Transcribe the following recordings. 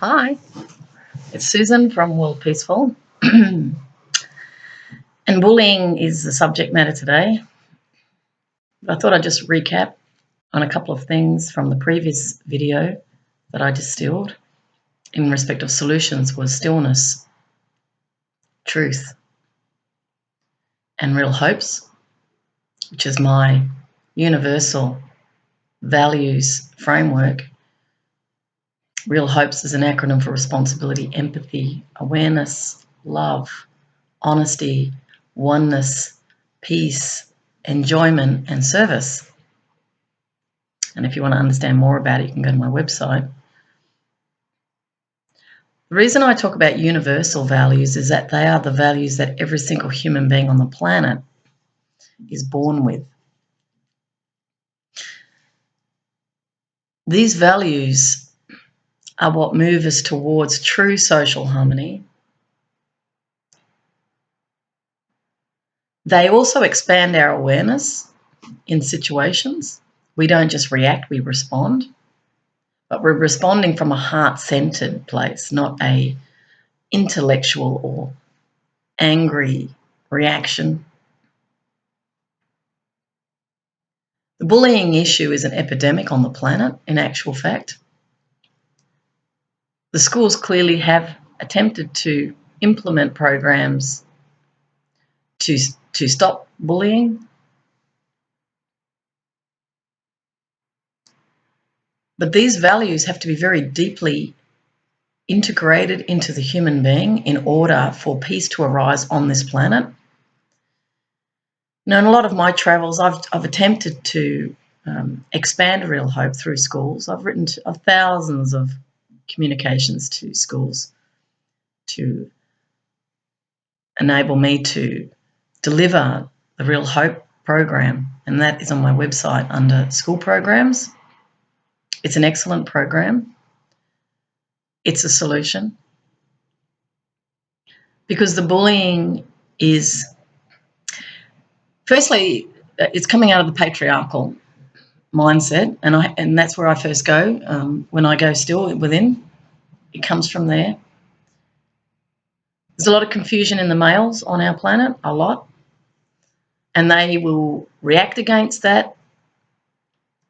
Hi, it's Susan from Worldpeacefull. And bullying is the subject matter today. But I thought I'd just recap on a couple of things from the previous video that I distilled in respect of solutions was stillness, truth, and real hopes, which is my universal values framework. Real hopes is an acronym for responsibility, empathy, awareness, love, honesty, oneness, peace, enjoyment, and service. And if you want to understand more about it, you can go to my website. The reason I talk about universal values is that they are the values that every single human being on the planet is born with. These values are what move us towards true social harmony. They also expand our awareness in situations. We don't just react, we respond. But we're responding from a heart-centered place, not a intellectual or angry reaction. The bullying issue is an epidemic on the planet, in actual fact. The schools clearly have attempted to implement programs to stop bullying. But these values have to be very deeply integrated into the human being in order for peace to arise on this planet. Now, in a lot of my travels, I've attempted to expand real hope through schools. I've written thousands of communications to schools to enable me to deliver the Real Hope program, and that is on my website under school programs. It's an excellent program. It's a solution because the bullying is, firstly, it's coming out of the patriarchal mindset, and that's where I first go when I go still within. It comes from there. There's a lot of confusion in the males on our planet, a lot, and they will react against that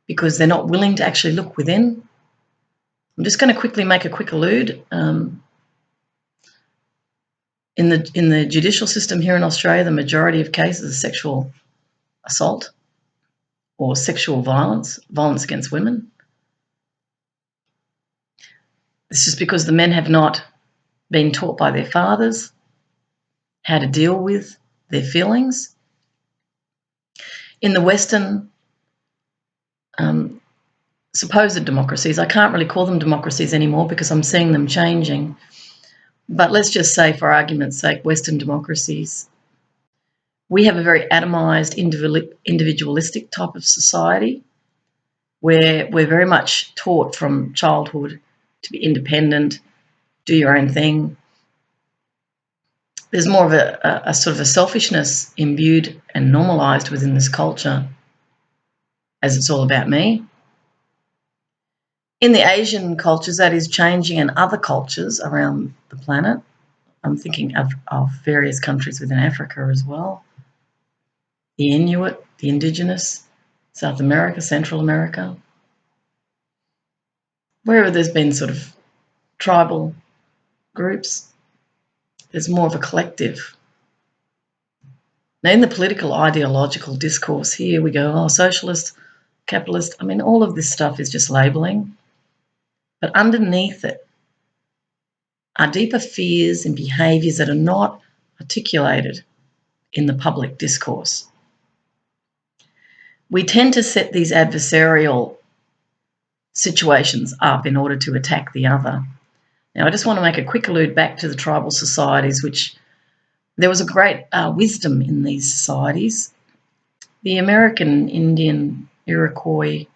because they're not willing to actually look within. I'm just going to quickly make a quick allude. In the judicial system here in Australia, the majority of cases are sexual assault or sexual violence against women. This is because the men have not been taught by their fathers how to deal with their feelings. In the Western supposed democracies, I can't really call them democracies anymore because I'm seeing them changing, but let's just say, for argument's sake, Western democracies, we have a very atomized, individualistic type of society where we're very much taught from childhood to be independent, do your own thing. There's more of a sort of a selfishness imbued and normalized within this culture, as it's all about me. In the Asian cultures, that is changing, and other cultures around the planet. I'm thinking of various countries within Africa as well. The Inuit, the indigenous, South America, Central America. Wherever there's been sort of tribal groups, there's more of a collective. Now, in the political ideological discourse here, we go, oh, socialist, capitalist. I mean, all of this stuff is just labeling. But underneath it are deeper fears and behaviours that are not articulated in the public discourse. We tend to set these adversarial situations up in order to attack the other. Now, I just want to make a quick allude back to the tribal societies, which there was a great wisdom in these societies. The American Indian Iroquois,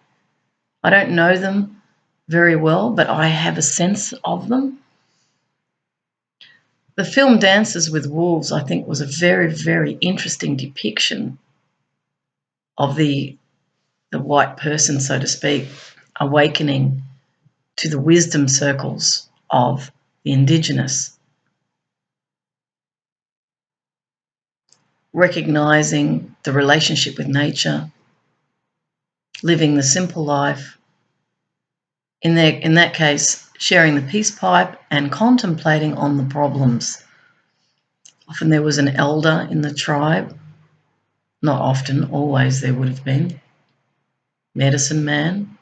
I don't know them very well, but I have a sense of them. The film Dances with Wolves, I think, was a very, very interesting depiction of the white person, so to speak, awakening to the wisdom circles of the Indigenous. Recognising the relationship with nature, living the simple life, in that case, sharing the peace pipe and contemplating on the problems. Often there was an elder in the tribe, not often, always there would have been, medicine man.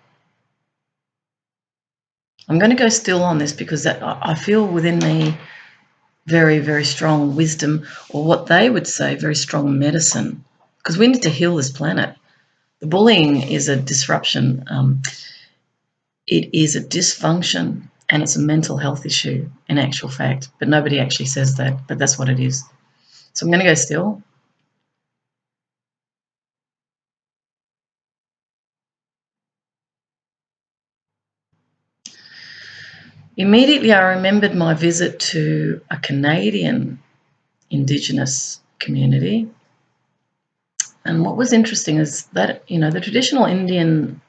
I'm going to go still on this because I feel within me very, very strong wisdom, or what they would say, very strong medicine, because we need to heal this planet. The bullying is a disruption. It is a dysfunction, and it's a mental health issue in actual fact, but nobody actually says that, but that's what it is. So I'm going to go still. Immediately I remembered my visit to a Canadian Indigenous community. And what was interesting is that, the traditional Indian,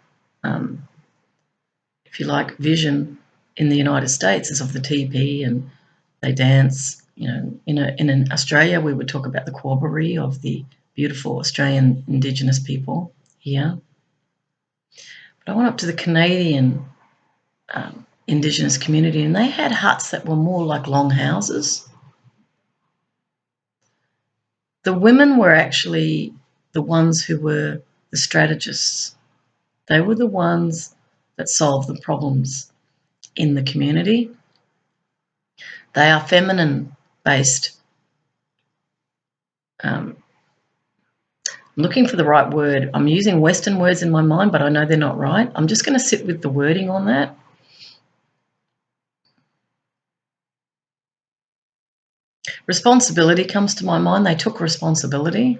if you like, vision in the United States is of the teepee, and they dance. In Australia, we would talk about the corroboree of the beautiful Australian Indigenous people here. But I went up to the Canadian Indigenous community, and they had huts that were more like long houses. The women were actually the ones who were the strategists. They were the ones that solved the problems in the community. They are feminine-based. I'm looking for the right word. I'm using Western words in my mind, but I know they're not right. I'm just going to sit with the wording on that. Responsibility comes to my mind. They took responsibility.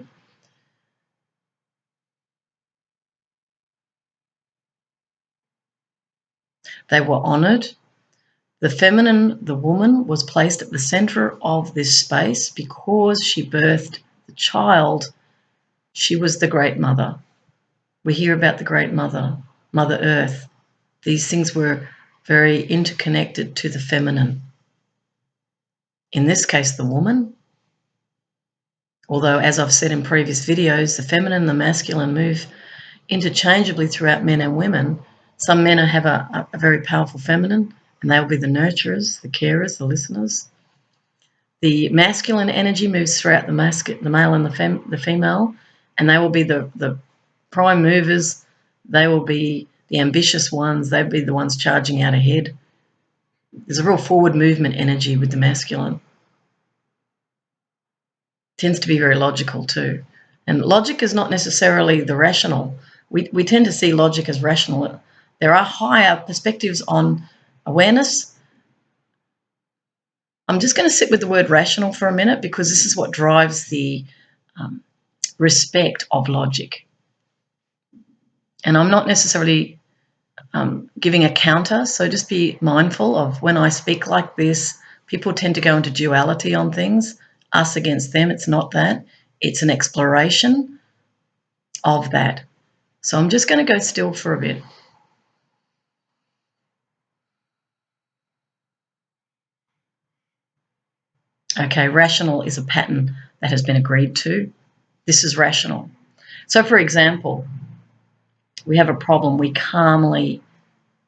They were honoured. The feminine, the woman, was placed at the centre of this space because she birthed the child. She was the great mother. We hear about the great mother, Mother Earth. These things were very interconnected to the feminine. In this case, the woman. Although, as I've said in previous videos, the feminine and the masculine move interchangeably throughout men and women. Some men have a very powerful feminine, and they will be the nurturers, the carers, the listeners. The masculine energy moves throughout the male and the female, and they will be the prime movers. They will be the ambitious ones. They'll be the ones charging out ahead. There's a real forward movement energy with the masculine. Tends to be very logical too. And logic is not necessarily the rational. We tend to see logic as rational. There are higher perspectives on awareness. I'm just going to sit with the word rational for a minute, because this is what drives the respect of logic. And I'm not necessarily giving a counter, so just be mindful of when I speak like this, people tend to go into duality on things, us against them. It's not that. It's an exploration of that. So I'm just going to go still for a bit. Okay, rational is a pattern that has been agreed to. This is rational. So, for example, we have a problem. We calmly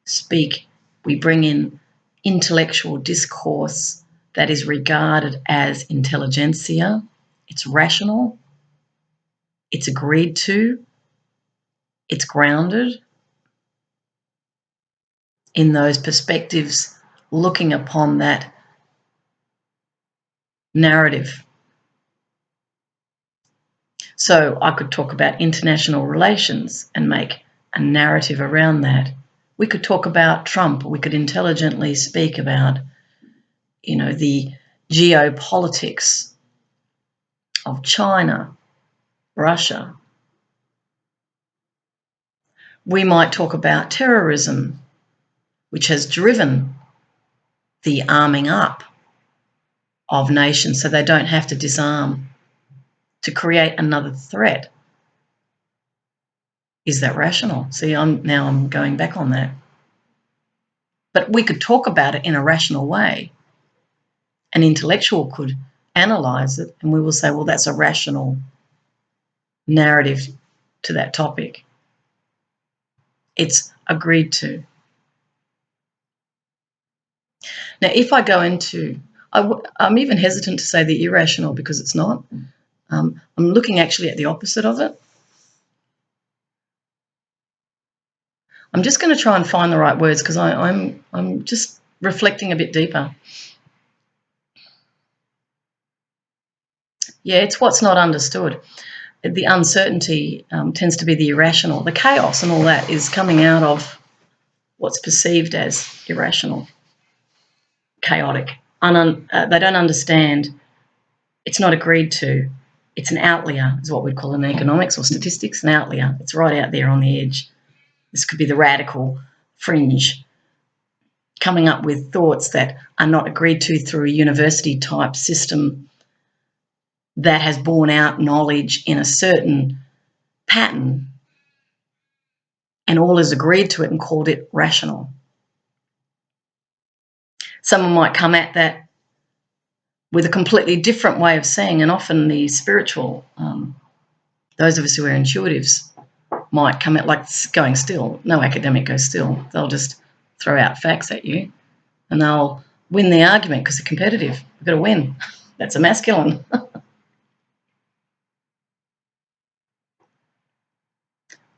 speak. We bring in intellectual discourse that is regarded as intelligentsia. It's rational. It's agreed to. It's grounded in those perspectives, looking upon that narrative. So I could talk about international relations and make a narrative around that. We could talk about Trump. We could intelligently speak about, the geopolitics of China, Russia. We might talk about terrorism, which has driven the arming up of nations so they don't have to disarm to create another threat. Is that rational? See, I'm going back on that. But we could talk about it in a rational way. An intellectual could analyse it, and we will say, well, that's a rational narrative to that topic. It's agreed to. Now, if I go into, I'm even hesitant to say the irrational because it's not. I'm looking actually at the opposite of it. I'm just going to try and find the right words because I'm just reflecting a bit deeper. Yeah, it's what's not understood. The uncertainty tends to be the irrational. The chaos and all that is coming out of what's perceived as irrational, chaotic. They don't understand. It's not agreed to. It's an outlier, is what we'd call in economics or statistics, an outlier. It's right out there on the edge. This could be the radical fringe, coming up with thoughts that are not agreed to through a university-type system that has borne out knowledge in a certain pattern, and all is agreed to it and called it rational. Someone might come at that with a completely different way of seeing, and often the spiritual, those of us who are intuitives, might come at like going still. No academic goes still. They'll just throw out facts at you and they'll win the argument because they're competitive. We've got to win. That's a masculine.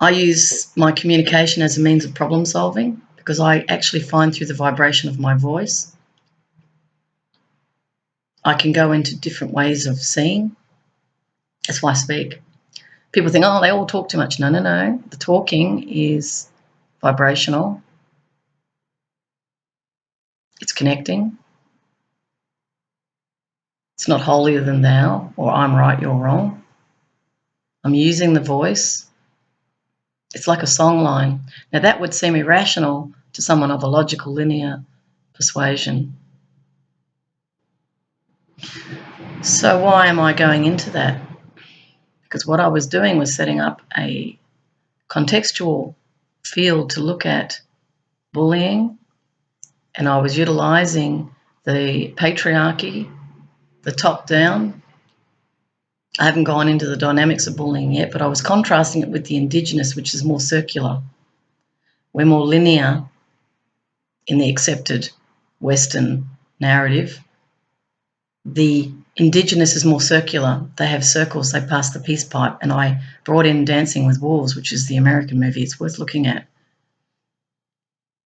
I use my communication as a means of problem solving because I actually find through the vibration of my voice, I can go into different ways of seeing. That's why I speak. People think, oh, they all talk too much. No. The talking is vibrational. It's connecting. It's not holier than thou or I'm right, you're wrong. I'm using the voice. It's like a song line. Now, that would seem irrational to someone of a logical, linear persuasion. So why am I going into that? Because what I was doing was setting up a contextual field to look at bullying, and I was utilising the patriarchy, the top-down. I haven't gone into the dynamics of bullying yet, but I was contrasting it with the Indigenous, which is more circular. We're more linear in the accepted Western narrative. The Indigenous is more circular. They have circles, they pass the peace pipe, and I brought in Dancing with Wolves, which is the American movie. It's worth looking at.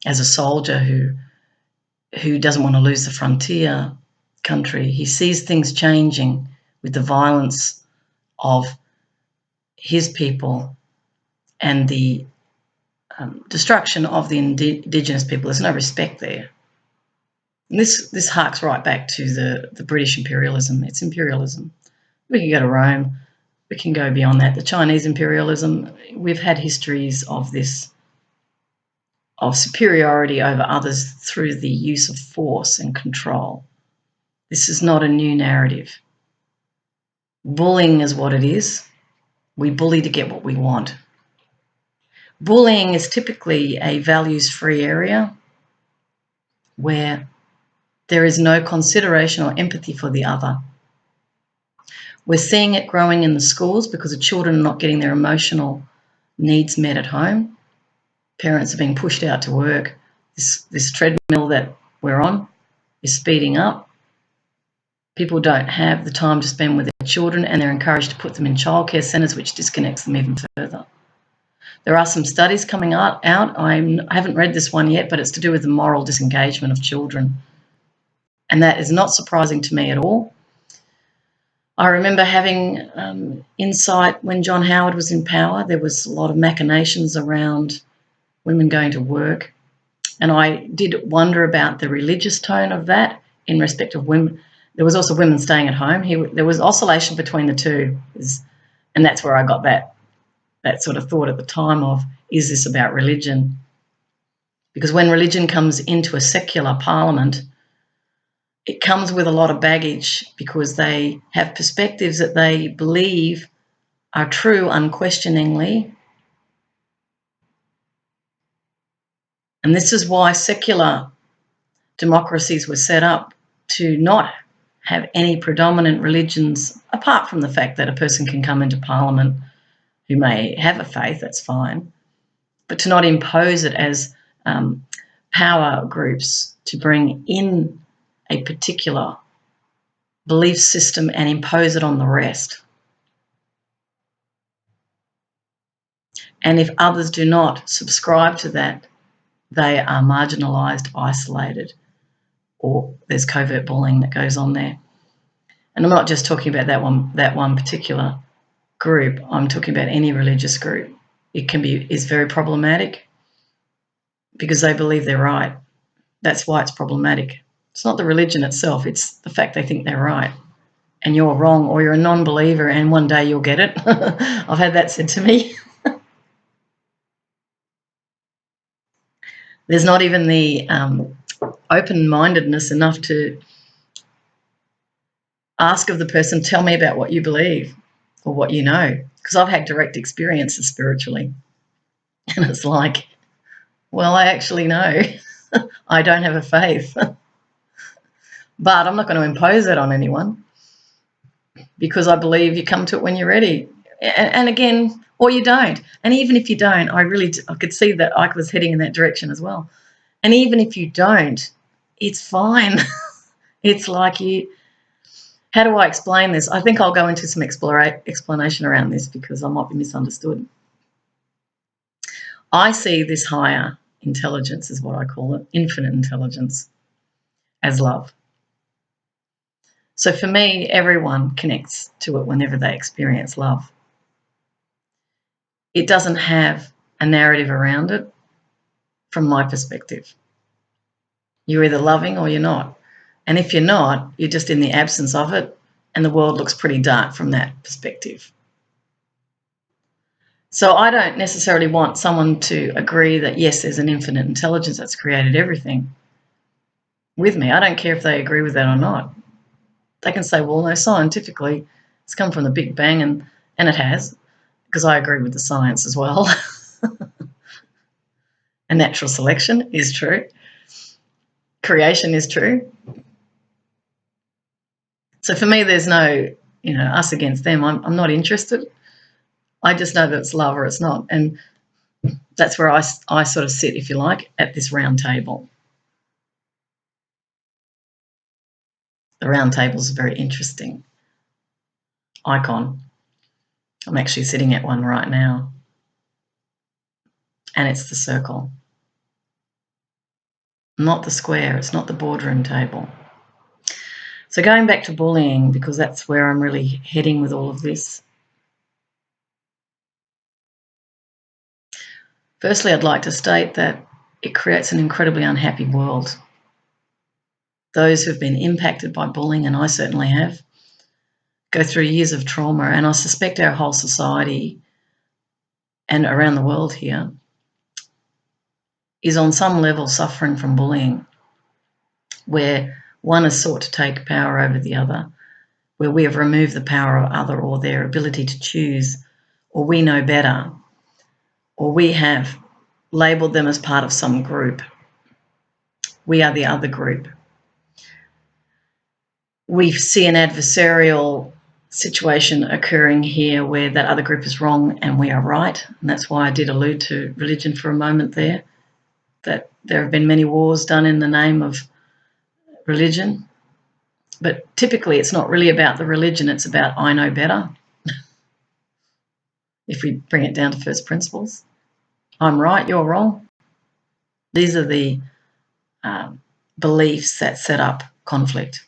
As a soldier who doesn't want to lose the frontier country, he sees things changing with the violence of his people and the destruction of the Indigenous people. There's no respect there. And this harks right back to the British imperialism. It's imperialism. We can go to Rome. We can go beyond that. The Chinese imperialism, we've had histories of this, of superiority over others through the use of force and control. This is not a new narrative. Bullying is what it is. We bully to get what we want. Bullying is typically a values-free area where there is no consideration or empathy for the other. We're seeing it growing in the schools because the children are not getting their emotional needs met at home. Parents are being pushed out to work. This treadmill that we're on is speeding up. People don't have the time to spend with their children, and they're encouraged to put them in childcare centres, which disconnects them even further. There are some studies coming out. I haven't read this one yet, but it's to do with the moral disengagement of children. And that is not surprising to me at all. I remember having insight when John Howard was in power. There was a lot of machinations around women going to work. And I did wonder about the religious tone of that in respect of women. There was also women staying at home. There was oscillation between the two. And that's where I got that sort of thought at the time of, is this about religion? Because when religion comes into a secular parliament, it comes with a lot of baggage because they have perspectives that they believe are true unquestioningly. And this is why secular democracies were set up to not have any predominant religions, apart from the fact that a person can come into parliament who may have a faith, that's fine, but to not impose it as power groups to bring in a particular belief system and impose it on the rest. And if others do not subscribe to that, they are marginalised, isolated, or there's covert bullying that goes on there. And I'm not just talking about that one particular group. I'm talking about any religious group. It is very problematic because they believe they're right. That's why it's problematic. It's not the religion itself. It's the fact they think they're right and you're wrong, or you're a non-believer and one day you'll get it. I've had that said to me. There's not even the open-mindedness enough to ask of the person, tell me about what you believe or what you know, because I've had direct experiences spiritually. And it's like, well, I actually know. I don't have a faith. But I'm not going to impose it on anyone because I believe you come to it when you're ready. And again, or you don't. And even if you don't, I could see that I was heading in that direction as well. And even if you don't, it's fine. It's like how do I explain this? I think I'll go into some explanation around this because I might be misunderstood. I see this higher intelligence, is what I call it, infinite intelligence, as love. So for me, everyone connects to it whenever they experience love. It doesn't have a narrative around it from my perspective. You're either loving or you're not. And if you're not, you're just in the absence of it, and the world looks pretty dark from that perspective. So I don't necessarily want someone to agree that, yes, there's an infinite intelligence that's created everything with me. I don't care if they agree with that or not. They can say, well, no, scientifically, it's come from the Big Bang, and it has, because I agree with the science as well. And natural selection is true. Creation is true. So for me, there's no, us against them. I'm not interested. I just know that it's love or it's not. And that's where I sort of sit, if you like, at this round table. The round table is a very interesting icon. I'm actually sitting at one right now. And it's the circle. Not the square. It's not the boardroom table. So going back to bullying, because that's where I'm really heading with all of this. Firstly, I'd like to state that it creates an incredibly unhappy world. Those who've been impacted by bullying, and I certainly have, go through years of trauma, and I suspect our whole society and around the world here is on some level suffering from bullying, where one has sought to take power over the other, where we have removed the power of other or their ability to choose, or we know better, or we have labelled them as part of some group. We are the other group. We see an adversarial situation occurring here where that other group is wrong and we are right. And that's why I did allude to religion for a moment there, that there have been many wars done in the name of religion. But typically it's not really about the religion, it's about I know better. If we bring it down to first principles, I'm right, you're wrong. These are the beliefs that set up conflict.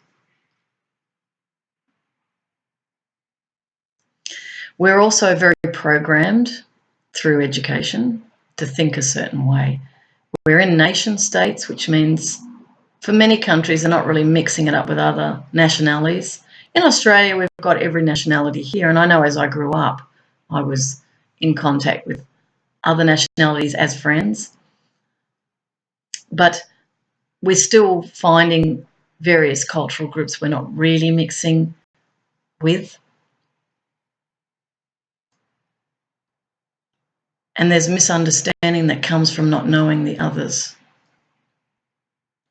We're also very programmed through education to think a certain way. We're in nation states, which means for many countries they're not really mixing it up with other nationalities. In Australia, we've got every nationality here, and I know as I grew up, I was in contact with other nationalities as friends. But we're still finding various cultural groups we're not really mixing with. And there's misunderstanding that comes from not knowing the others.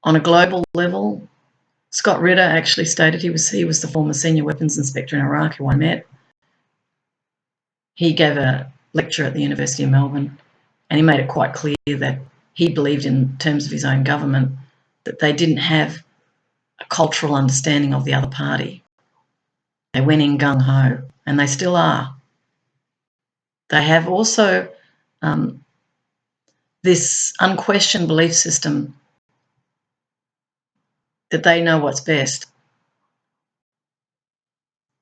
On a global level, Scott Ritter actually stated he was the former senior weapons inspector in Iraq who I met. He gave a lecture at the University of Melbourne, and he made it quite clear that he believed, in terms of his own government, that they didn't have a cultural understanding of the other party. They went in gung-ho, and they still are. They have also this unquestioned belief system that they know what's best.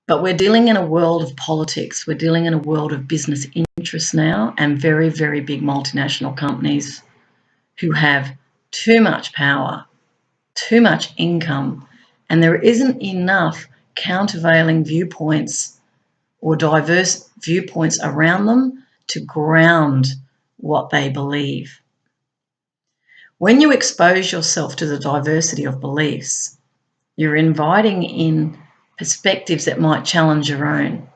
But we're dealing in a world of politics. We're dealing in a world of business interests now, and very, very big multinational companies who have too much power, too much income, and there isn't enough countervailing viewpoints or diverse viewpoints around them to ground what they believe. When you expose yourself to the diversity of beliefs, you're inviting in perspectives that might challenge your own.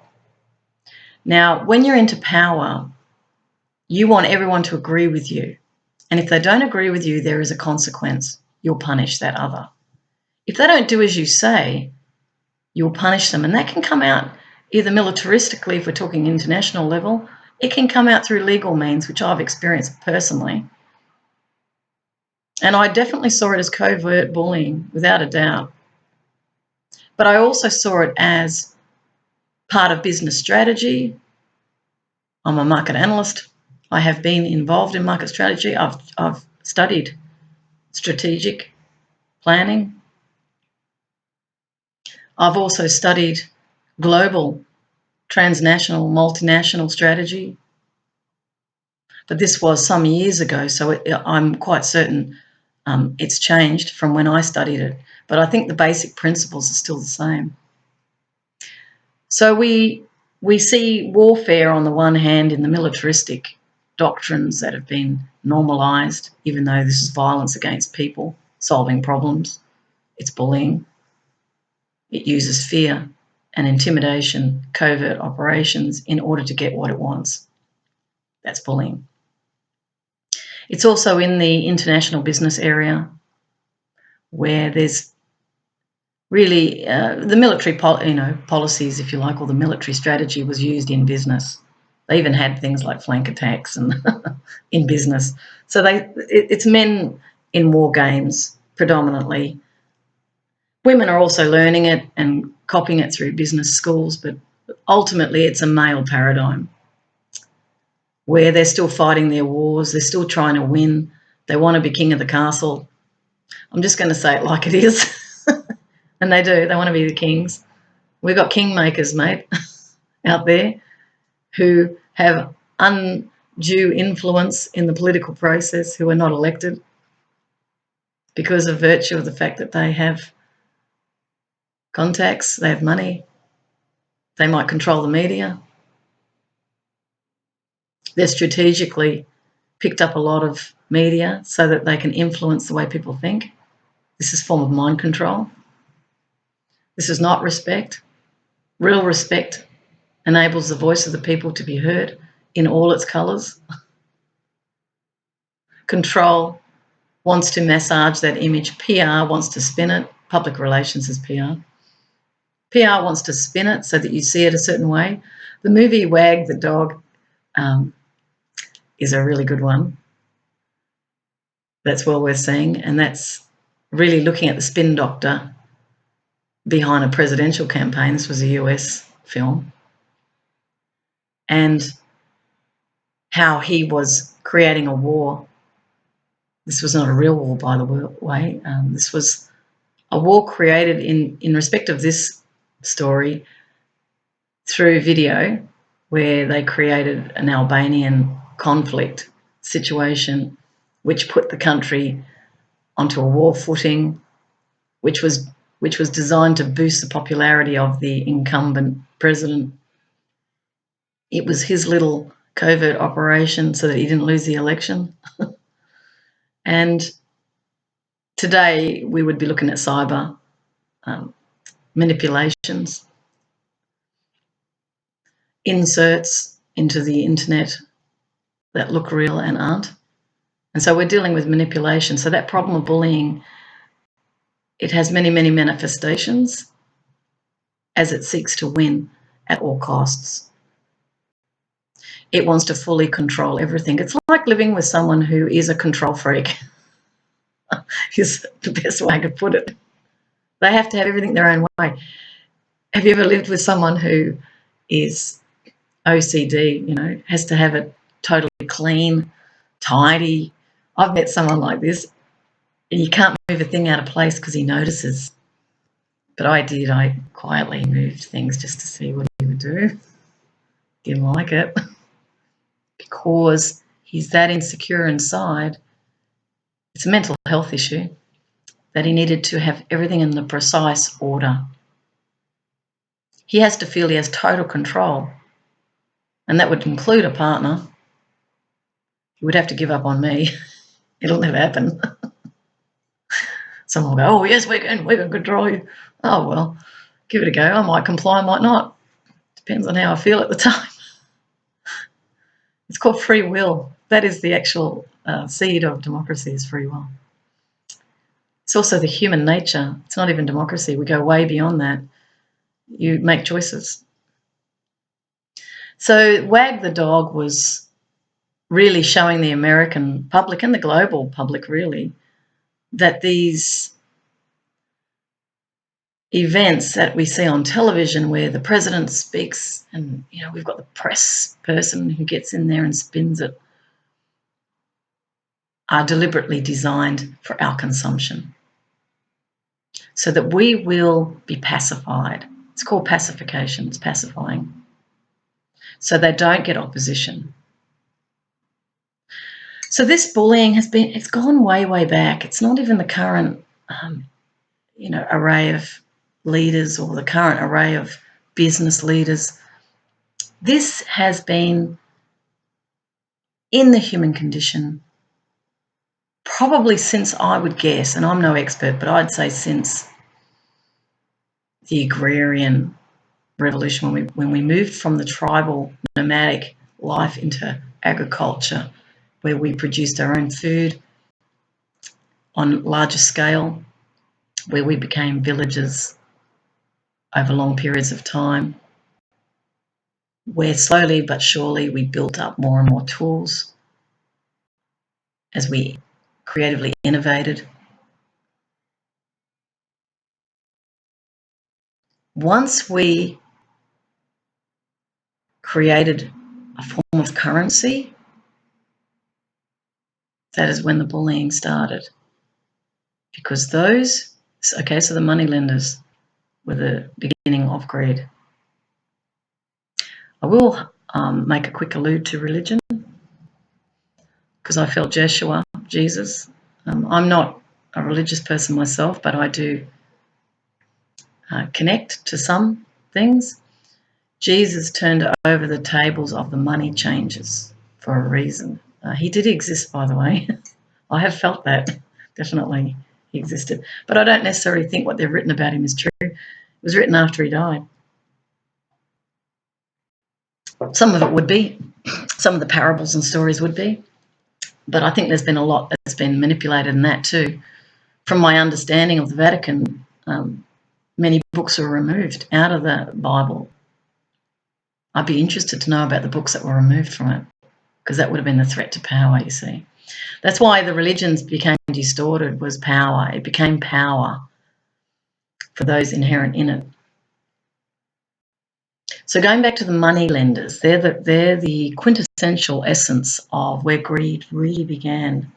Now, when you're into power, you want everyone to agree with you. And if they don't agree with you, there is a consequence. You'll punish that other. If they don't do as you say, you'll punish them. And that can come out either militaristically, if we're talking international level, it can come out through legal means, which I've experienced personally. And I definitely saw it as covert bullying, without a doubt. But I also saw it as part of business strategy. I'm a market analyst. I have been involved in market strategy. I've studied strategic planning. I've also studied global, transnational, multinational strategy. But this was some years ago, so I'm quite certain it's changed from when I studied it. But I think the basic principles are still the same. So we see warfare on the one hand in the militaristic doctrines that have been normalised, even though this is violence against people, solving problems. It's bullying. It uses fear and intimidation, covert operations in order to get what it wants. That's bullying. It's also in the international business area where there's really the military policies, if you like, or the military strategy was used in business. They even had things like flank attacks and in business. So it's men in war games predominantly. Women are also learning it and copying it through business schools, but ultimately it's a male paradigm where they're still fighting their wars, they're still trying to win, they want to be king of the castle. I'm just going to say it like it is. And they do, they want to be the kings. We've got kingmakers, mate, out there who have undue influence in the political process, who are not elected because of virtue of the fact that they have contacts, they have money, they might control the media. They're strategically picked up a lot of media so that they can influence the way people think. This is a form of mind control. This is not respect. Real respect enables the voice of the people to be heard in all its colours. Control wants to massage that image. PR wants to spin it. Public relations is PR. PR wants to spin it so that you see it a certain way. The movie Wag the Dog is a really good one. That's well worth seeing, and that's really looking at the spin doctor behind a presidential campaign. This was a US film. And how he was creating a war. This was not a real war, by the way. This was a war created in respect of this story through video, where they created an Albanian conflict situation which put the country onto a war footing, which was designed to boost the popularity of the incumbent president. It was his little covert operation so that he didn't lose the election. And today we would be looking at cyber manipulations, inserts into the internet that look real and aren't. And so we're dealing with manipulation. So that problem of bullying It has many, many manifestations as it seeks to win at all costs. It wants to fully control everything. It's like living with someone who is a control freak, is the best way to put it. They have to have everything their own way. Have you ever lived with someone who is OCD, has to have it totally clean, tidy? I've met someone like this, and you can't move a thing out of place because he notices. But I did. I quietly moved things just to see what he would do. Didn't like it because he's that insecure inside. It's a mental health issue that he needed to have everything in the precise order. He has to feel he has total control, and that would include a partner. He would have to give up on me. It'll never happen. Someone will go, oh, yes, we can control you. Oh, well, give it a go. I might comply, I might not. Depends on how I feel at the time. It's called free will. That is the actual seed of democracy, is free will. It's also the human nature. It's not even democracy. We go way beyond that. You make choices. So Wag the Dog was really showing the American public and the global public, really, that these events that we see on television where the president speaks and, we've got the press person who gets in there and spins it, are deliberately designed for our consumption so that we will be pacified. It's called pacification. It's pacifying. So they don't get opposition. So this bullying it's gone way, way back. It's not even the current, array of leaders or the current array of business leaders. This has been in the human condition probably since, I would guess, and I'm no expert, but I'd say since the agrarian revolution, when we moved from the tribal nomadic life into agriculture, where we produced our own food on larger scale, where we became villages over long periods of time, where slowly but surely we built up more and more tools as we creatively innovated. Once we created a form of currency, that is when the bullying started. Because so the money lenders were the beginning of greed. I will make a quick allude to religion because I felt Jesus. I'm not a religious person myself, but I do connect to some things. Jesus turned over the tables of the money changers for a reason. He did exist, by the way. I have felt that. Definitely he existed. But I don't necessarily think what they've written about him is true. It was written after he died. Some of it would be. Some of the parables and stories would be. But I think there's been a lot that's been manipulated in that too. From my understanding of the Vatican, many books were removed out of the Bible. I'd be interested to know about the books that were removed from it, because that would have been the threat to power, you see. That's why the religions became distorted, was power. It became power for those inherent in it. So going back to the money lenders, they're the quintessential essence of where greed really began.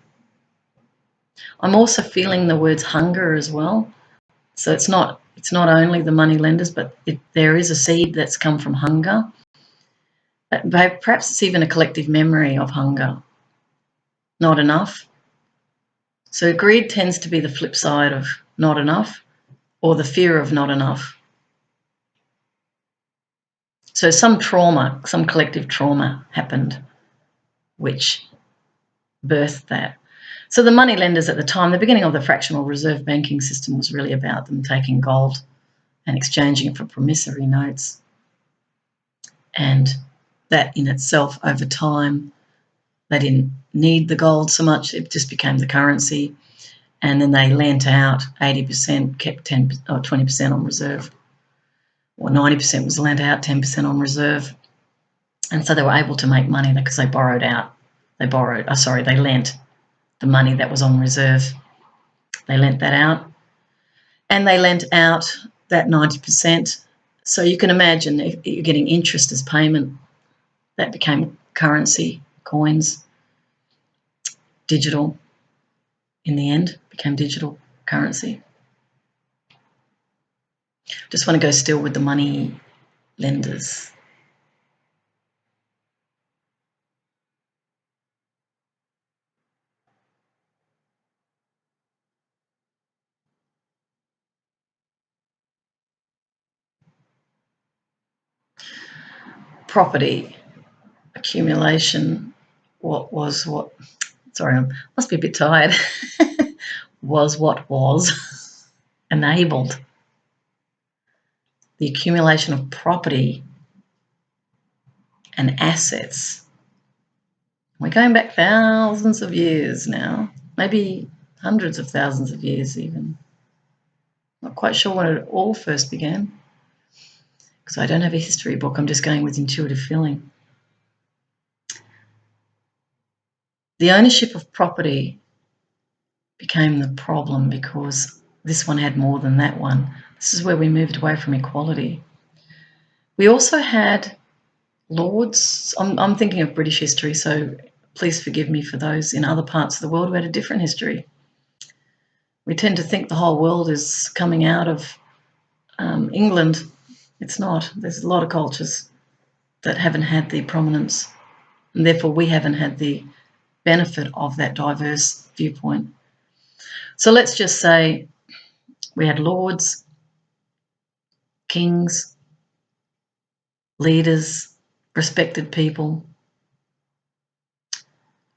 I'm also feeling the words hunger as well. So it's not only the money lenders, but there is a seed that's come from hunger. Perhaps it's even a collective memory of hunger. Not enough. So greed tends to be the flip side of not enough, or the fear of not enough. So some trauma, some collective trauma happened, which birthed that. So the money lenders at the time, the beginning of the fractional reserve banking system was really about them taking gold and exchanging it for promissory notes. And that in itself, over time, they didn't need the gold so much. It just became the currency. and then they lent out 80%, kept 10 or 20% on reserve, or 90% was lent out, 10% on reserve. And so they were able to make money because they borrowed out. They lent the money that was on reserve. They lent that out, and they lent out that 90%. So you can imagine if you're getting interest as payment, that became currency, coins, digital. In the end, became digital currency. Just want to go still with the money lenders. Property accumulation, sorry, I must be a bit tired, was what was enabled the accumulation of property and assets. We're going back thousands of years now, maybe hundreds of thousands of years even. Not quite sure when it all first began, because I don't have a history book. I'm just going with intuitive feeling. The ownership of property became the problem because this one had more than that one. This is where we moved away from equality. We also had lords. I'm thinking of British history, so please forgive me for those in other parts of the world who had a different history. We tend to think the whole world is coming out of England. It's not. There's a lot of cultures that haven't had the prominence, and therefore we haven't had the benefit of that diverse viewpoint. So let's just say we had lords, kings, leaders, respected people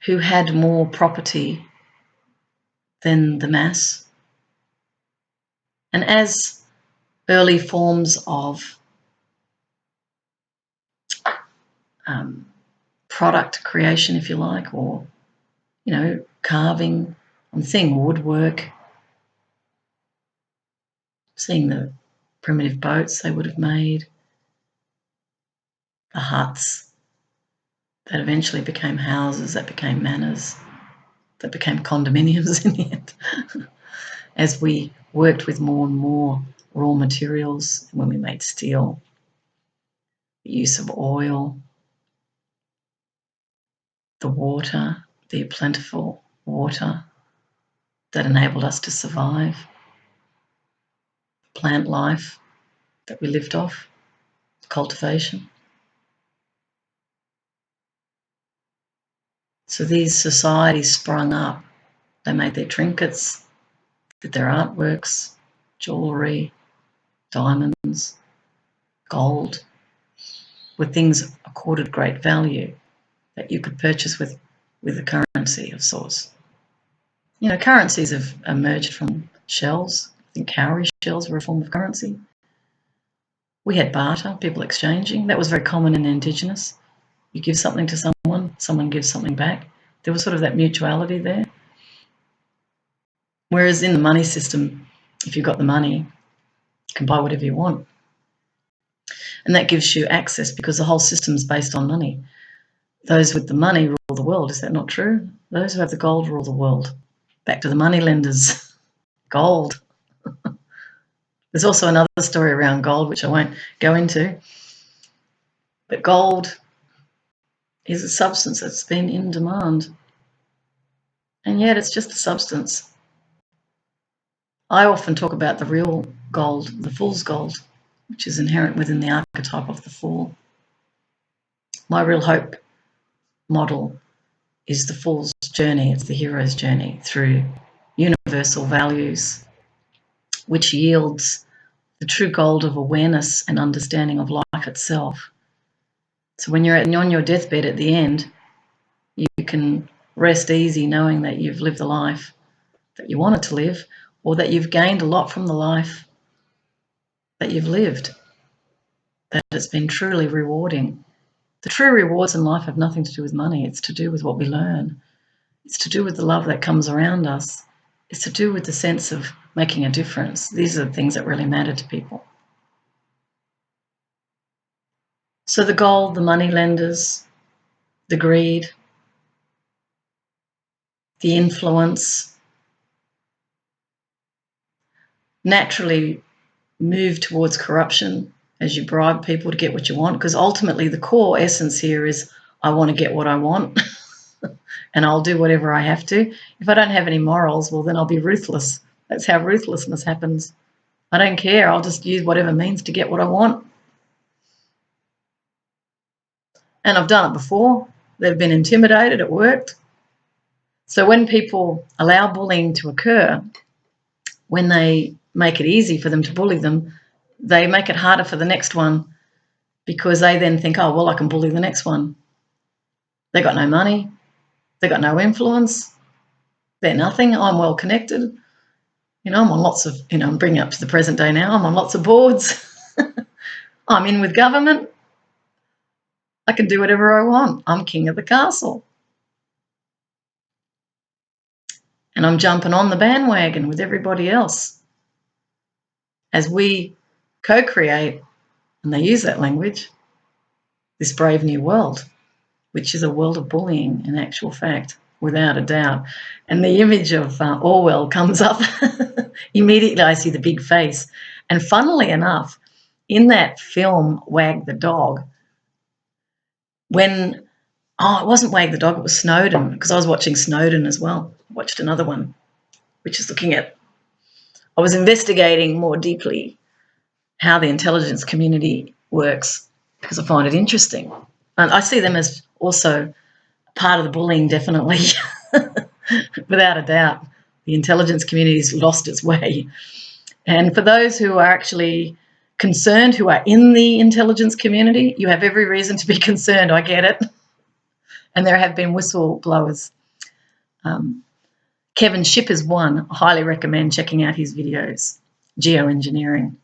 who had more property than the mass. And as early forms of product creation, if you like, or, carving, I'm seeing woodwork, seeing the primitive boats they would have made, the huts that eventually became houses, that became manors, that became condominiums in the end, as we worked with more and more raw materials, when we made steel, the use of oil, the water, the plentiful water that enabled us to survive, plant life that we lived off, cultivation. So these societies sprung up. They made their trinkets, did their artworks, jewellery, diamonds, gold, were things accorded great value that you could purchase with a currency of sorts. Currencies have emerged from shells. I think Carew shells were a form of currency. We had barter, people exchanging. That was very common in Indigenous. You give something to someone, someone gives something back. There was sort of that mutuality there. Whereas in the money system, if you've got the money, you can buy whatever you want. And that gives you access because the whole system is based on money. Those with the money rule the world. Is that not true? Those who have the gold rule the world. Back to the money lenders. Gold. There's also another story around gold, which I won't go into. But gold is a substance that's been in demand. And yet it's just a substance. I often talk about the real gold, the fool's gold, which is inherent within the archetype of the fool. My real hope model is the fool's journey. It's the hero's journey through universal values, which yields the true gold of awareness and understanding of life itself. So when you're on your deathbed at the end, you can rest easy knowing that you've lived the life that you wanted to live, or that you've gained a lot from the life that you've lived, that it's been truly rewarding. The true rewards in life have nothing to do with money. It's to do with what we learn. It's to do with the love that comes around us. It's to do with the sense of making a difference. These are the things that really matter to people. So the gold, the money lenders, the greed, the influence naturally move towards corruption as you bribe people to get what you want, because ultimately the core essence here is I want to get what I want and I'll do whatever I have to. If I don't have any morals, well, then I'll be ruthless. That's how ruthlessness happens. I don't care. I'll just use whatever means to get what I want. And I've done it before. They've been intimidated. It worked. So when people allow bullying to occur, when they make it easy for them to bully them, they make it harder for the next one, because they then think, oh, well, I can bully the next one. They got no money. They got no influence. They're nothing. I'm well connected. I'm on lots of, I'm bringing up to the present day now. I'm on lots of boards. I'm in with government. I can do whatever I want. I'm king of the castle. And I'm jumping on the bandwagon with everybody else as we co-create, and they use that language, this brave new world, which is a world of bullying in actual fact, without a doubt. And the image of Orwell comes up. Immediately I see the big face. And funnily enough, in that film, Wag the Dog, it wasn't Wag the Dog, it was Snowden, because I was watching Snowden as well. I watched another one, which is I was investigating more deeply how the intelligence community works, because I find it interesting. And I see them as also part of the bullying, definitely. Without a doubt, the intelligence community's lost its way. And for those who are actually concerned, who are in the intelligence community, you have every reason to be concerned. I get it. And there have been whistleblowers. Kevin Shipp is one. I highly recommend checking out his videos, geoengineering.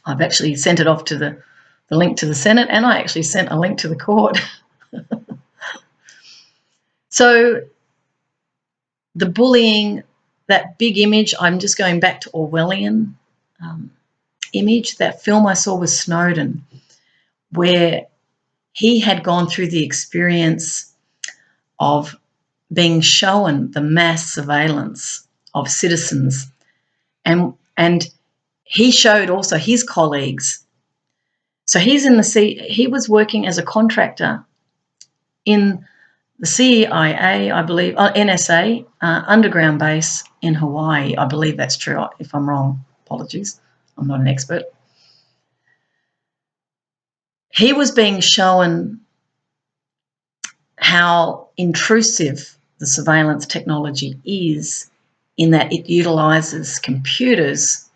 I've actually sent it off to the link to the Senate, and I actually sent a link to the court. So the bullying, that big image, I'm just going back to Orwellian image, that film I saw with Snowden, where he had gone through the experience of being shown the mass surveillance of citizens. And he showed also his colleagues. So he was working as a contractor in the CIA, I believe, NSA, underground base in Hawaii. I believe that's true. If I'm wrong, apologies. I'm not an expert. He was being shown how intrusive the surveillance technology is, in that it utilises computers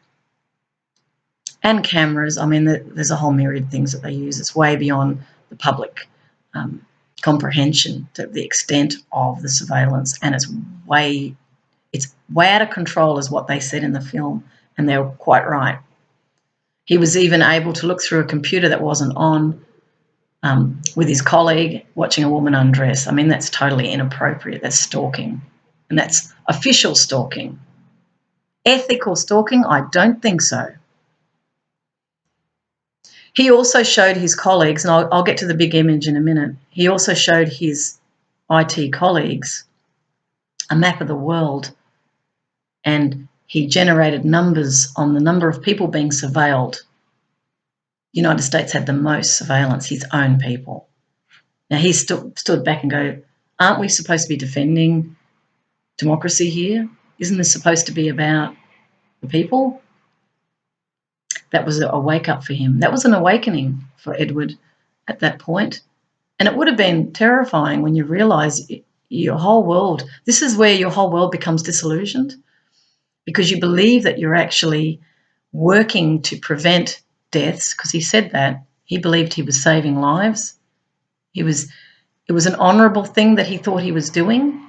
and cameras. I mean, there's a whole myriad of things that they use. It's way beyond the public comprehension to the extent of the surveillance, and it's way out of control, is what they said in the film, and they were quite right. He was even able to look through a computer that wasn't on with his colleague, watching a woman undress. I mean, that's totally inappropriate. That's stalking, and that's official stalking. Ethical stalking? I don't think so. He also showed his colleagues, and I'll get to the big image in a minute, he also showed his IT colleagues a map of the world, and he generated numbers on the number of people being surveilled. The United States had the most surveillance, his own people. Now he stood back and go, aren't we supposed to be defending democracy here? Isn't this supposed to be about the people? That was a wake-up for him. That was an awakening for Edward at that point. And it would have been terrifying when you realise your whole world, this is where your whole world becomes disillusioned, because you believe that you're actually working to prevent deaths, because he said that. He believed he was saving lives. It was an honourable thing that he thought he was doing.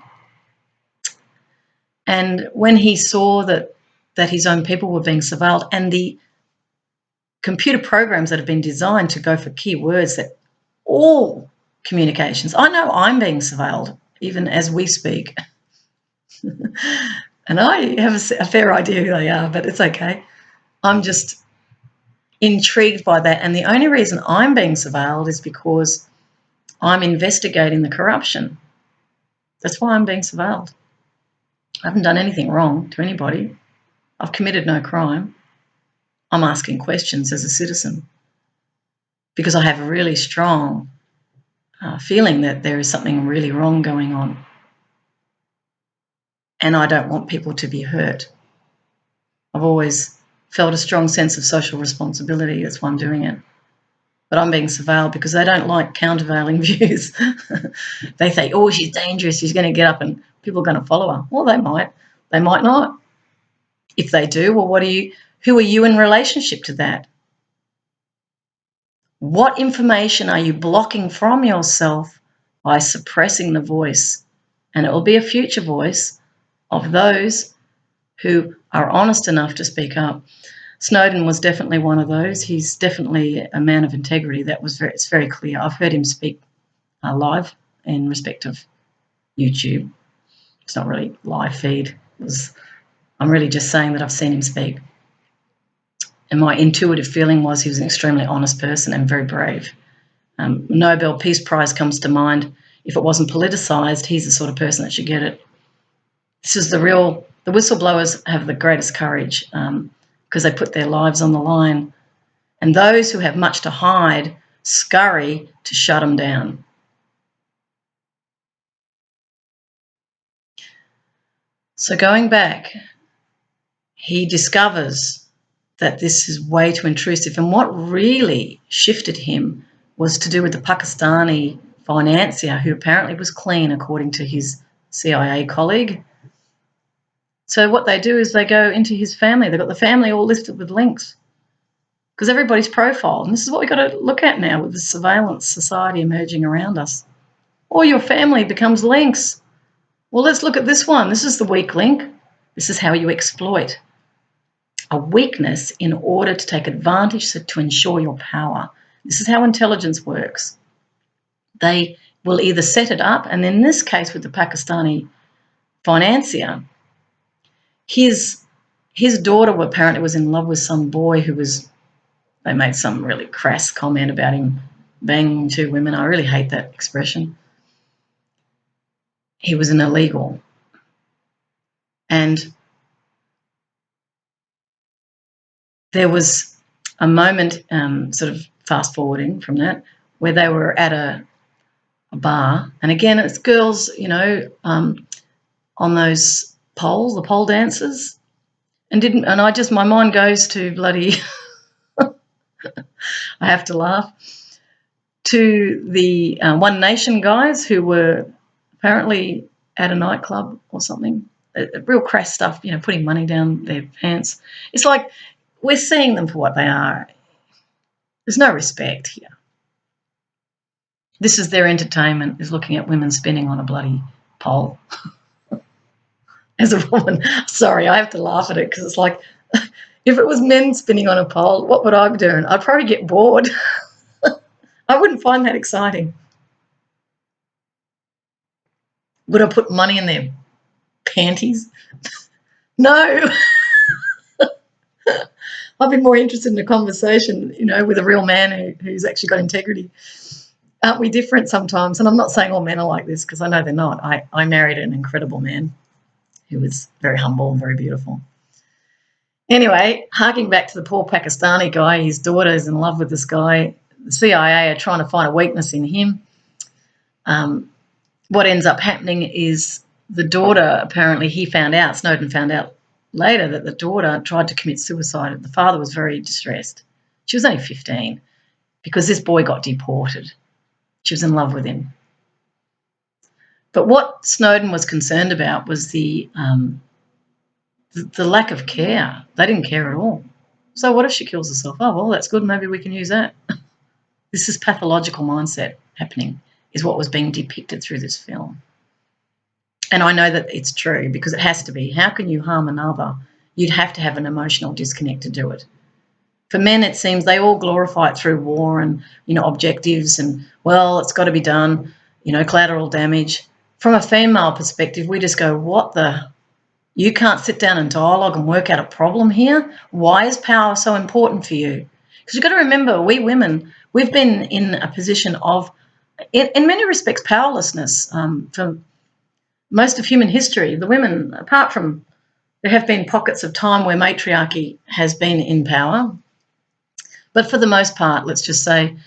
And when he saw that his own people were being surveilled, and the computer programs that have been designed to go for keywords, that all communications, I know I'm being surveilled even as we speak. And I have a fair idea who they are, but it's okay. I'm just intrigued by that. And the only reason I'm being surveilled is because I'm investigating the corruption. That's why I'm being surveilled. I haven't done anything wrong to anybody. I've committed no crime. I'm asking questions as a citizen because I have a really strong feeling that there is something really wrong going on. And I don't want people to be hurt. I've always felt a strong sense of social responsibility. That's why I'm doing it. But I'm being surveilled because they don't like countervailing views. They say, oh, she's dangerous, she's going to get up and people are going to follow her. Well, they might. They might not. If they do, well, who are you in relationship to that? What information are you blocking from yourself by suppressing the voice? And it will be a future voice of those who are honest enough to speak up. Snowden was definitely one of those. He's definitely a man of integrity. It's very clear. I've heard him speak live in respect of YouTube. It's not really live feed. I'm really just saying that I've seen him speak. And my intuitive feeling was he was an extremely honest person and very brave. Nobel Peace Prize comes to mind. If it wasn't politicised, he's the sort of person that should get it. This is the whistleblowers have the greatest courage because they put their lives on the line. And those who have much to hide scurry to shut them down. So going back, he discovers that this is way too intrusive. And what really shifted him was to do with the Pakistani financier who apparently was clean, according to his CIA colleague. So what they do is they go into his family. They've got the family all listed with links because everybody's profiled. And this is what we've got to look at now with the surveillance society emerging around us. Or your family becomes links. Well, let's look at this one. This is the weak link. This is how you exploit a weakness in order to take advantage to ensure your power. This is how intelligence works. They will either set it up, and in this case with the Pakistani financier, his daughter apparently was in love with some boy they made some really crass comment about him banging two women. I really hate that expression. He was an illegal. And there was a moment, sort of fast forwarding from that, where they were at a bar. And again, it's girls, on those poles, the pole dancers. My mind goes to bloody, I have to laugh, to the One Nation guys who were apparently at a nightclub or something. Real crass stuff, putting money down their pants. It's like we're seeing them for what they are. There's no respect here. This is their entertainment, is looking at women spinning on a bloody pole. As a woman, sorry, I have to laugh at it because it's like, if it was men spinning on a pole, what would I be doing? I'd probably get bored. I wouldn't find that exciting. Would I put money in their panties? No. I'd be more interested in a conversation, with a real man who's actually got integrity. Aren't we different sometimes? And I'm not saying all men are like this because I know they're not. I married an incredible man who was very humble and very beautiful. Anyway, harking back to the poor Pakistani guy, his daughter is in love with this guy. The CIA are trying to find a weakness in him. What ends up happening is the daughter, apparently Snowden found out later that the daughter tried to commit suicide. The father was very distressed. She was only 15 because this boy got deported. She was in love with him. But what Snowden was concerned about was the lack of care. They didn't care at all. So what if she kills herself? Oh, well, that's good. Maybe we can use that. This is pathological mindset happening, is what was being depicted through this film. And I know that it's true because it has to be. How can you harm another? You'd have to have an emotional disconnect to do it. For men, it seems they all glorify it through war and, objectives and, well, it's got to be done, collateral damage. From a female perspective, we just go, what the? You can't sit down and dialogue and work out a problem here. Why is power so important for you? Because you've got to remember, we women, we've been in a position of, in many respects, powerlessness for most of human history. The women, apart from, there have been pockets of time where matriarchy has been in power, but for the most part, let's just say,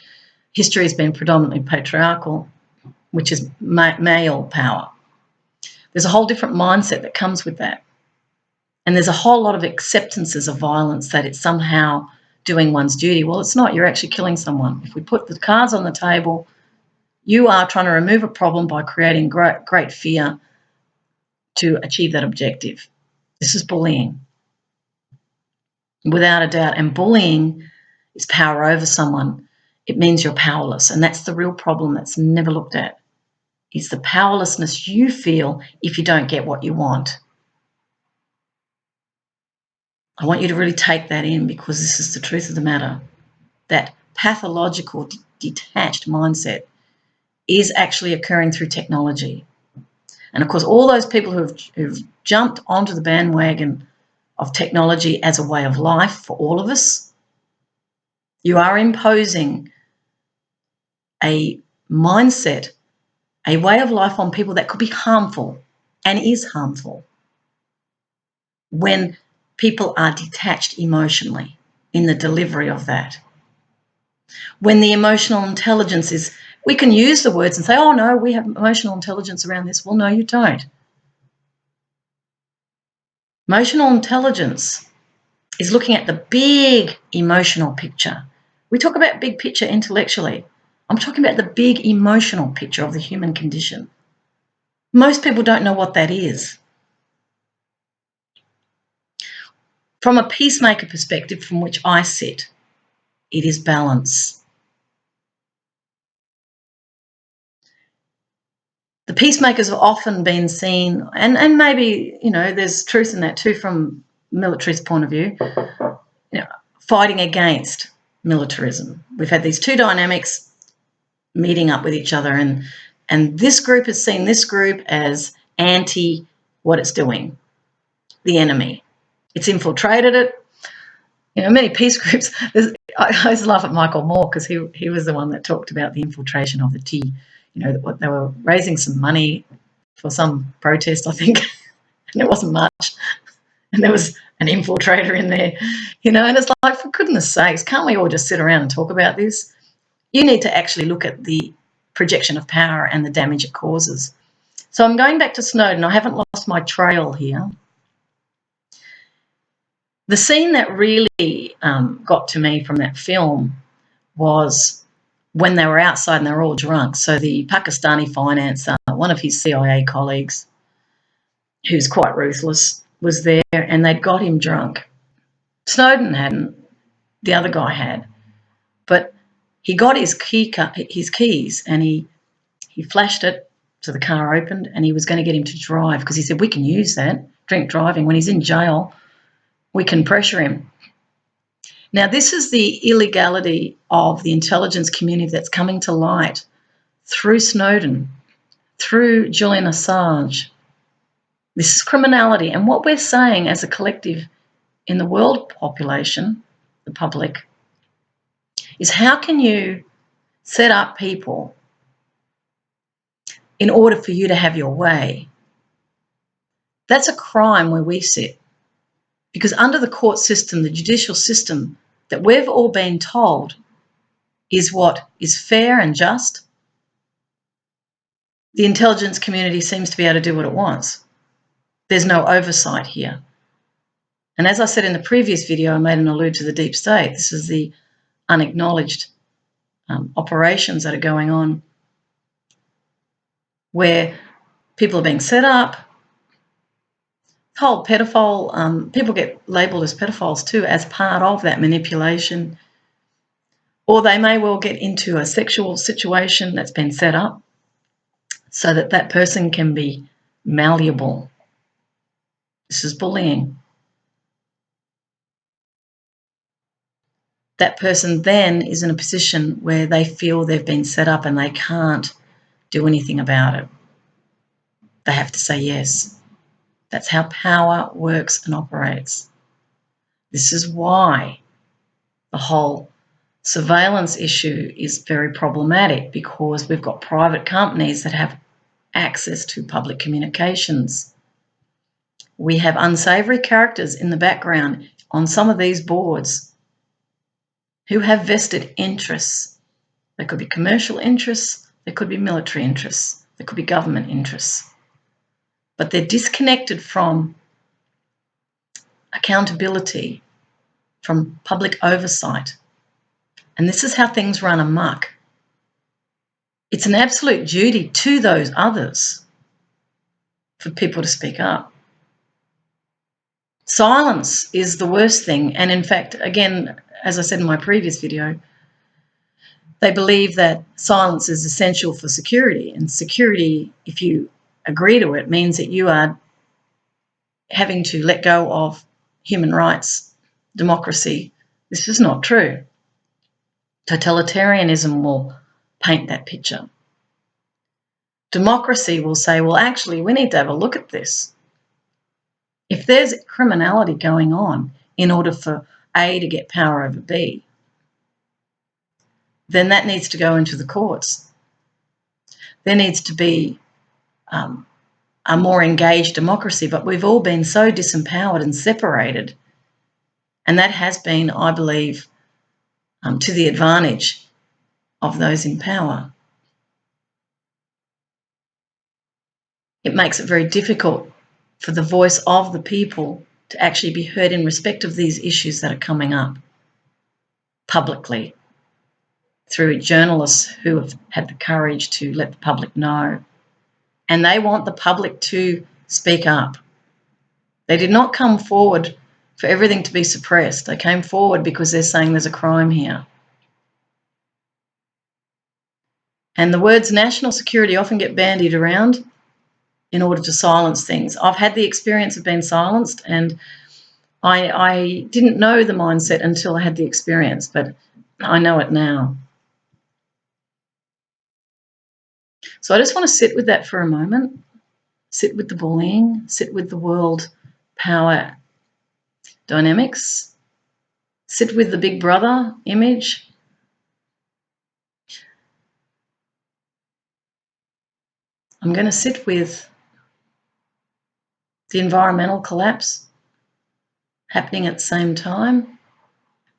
history has been predominantly patriarchal, which is male power. There's a whole different mindset that comes with that. And there's a whole lot of acceptances of violence, that it's somehow doing one's duty. Well, it's not. You're actually killing someone. If we put the cards on the table, you are trying to remove a problem by creating great fear to achieve that objective. This is bullying, without a doubt. And bullying is power over someone. It means you're powerless. And that's the real problem that's never looked at. It's the powerlessness you feel if you don't get what you want. I want you to really take that in, because this is the truth of the matter. That pathological, detached mindset is actually occurring through technology. And, of course, all those people who've jumped onto the bandwagon of technology as a way of life for all of us, you are imposing a mindset, a way of life on people that could be harmful and is harmful when people are detached emotionally in the delivery of that. When the emotional intelligence is, we can use the words and say, oh, no, we have emotional intelligence around this. Well, no, you don't. Emotional intelligence is looking at the big emotional picture. We talk about big picture intellectually. I'm talking about the big emotional picture of the human condition. Most people don't know what that is. From a peacemaker perspective, from which I sit, it is balance. The peacemakers have often been seen, and maybe, there's truth in that too from military's point of view, fighting against militarism. We've had these two dynamics meeting up with each other, and this group has seen this group as anti what it's doing, the enemy. It's infiltrated it. Many peace groups, I always laugh at Michael Moore, because he was the one that talked about the infiltration of the tea. They were raising some money for some protest, I think, and it wasn't much. And there was an infiltrator in there, and it's like, for goodness sakes, can't we all just sit around and talk about this? You need to actually look at the projection of power and the damage it causes. So I'm going back to Snowden. I haven't lost my trail here. The scene that really got to me from that film was when they were outside and they were all drunk. So the Pakistani financier, one of his CIA colleagues, who's quite ruthless, was there, and they'd got him drunk. Snowden hadn't, the other guy had, but he got his keys, and he flashed it, so the car opened, and he was going to get him to drive, because he said, we can use that, drink driving, when he's in jail, we can pressure him. Now, this is the illegality of the intelligence community that's coming to light through Snowden, through Julian Assange. This is criminality. And what we're saying as a collective in the world population, the public, is how can you set up people in order for you to have your way? That's a crime where we sit. Because under the court system, the judicial system that we've all been told is what is fair and just, the intelligence community seems to be able to do what it wants. There's no oversight here. And as I said in the previous video, I made an allude to the deep state. This is the unacknowledged operations that are going on, where people are being set up. Whole pedophile, people get labelled as pedophiles too, as part of that manipulation. Or they may well get into a sexual situation that's been set up so that that person can be malleable. This is bullying. That person then is in a position where they feel they've been set up and they can't do anything about it. They have to say yes. That's how power works and operates. This is why the whole surveillance issue is very problematic, because we've got private companies that have access to public communications. We have unsavoury characters in the background on some of these boards who have vested interests. They could be commercial interests, they could be military interests, they could be government interests. But they're disconnected from accountability, from public oversight. And this is how things run amok. It's an absolute duty to those others for people to speak up. Silence is the worst thing. And in fact, again, as I said in my previous video, they believe that silence is essential for security. And security, if you agree to it, means that you are having to let go of human rights, democracy. This is not true. Totalitarianism will paint that picture. Democracy will say, well, actually, we need to have a look at this. If there's criminality going on in order for A to get power over B, then that needs to go into the courts. There needs to be a more engaged democracy, but we've all been so disempowered and separated, and that has been, I believe, to the advantage of those in power. It makes it very difficult for the voice of the people to actually be heard in respect of these issues that are coming up publicly through journalists who have had the courage to let the public know. And they want the public to speak up. They did not come forward for everything to be suppressed. They came forward because they're saying there's a crime here. And the words national security often get bandied around in order to silence things. I've had the experience of being silenced, and I didn't know the mindset until I had the experience, but I know it now. So I just want to sit with that for a moment, sit with the bullying, sit with the world power dynamics, sit with the big brother image. I'm going to sit with the environmental collapse happening at the same time,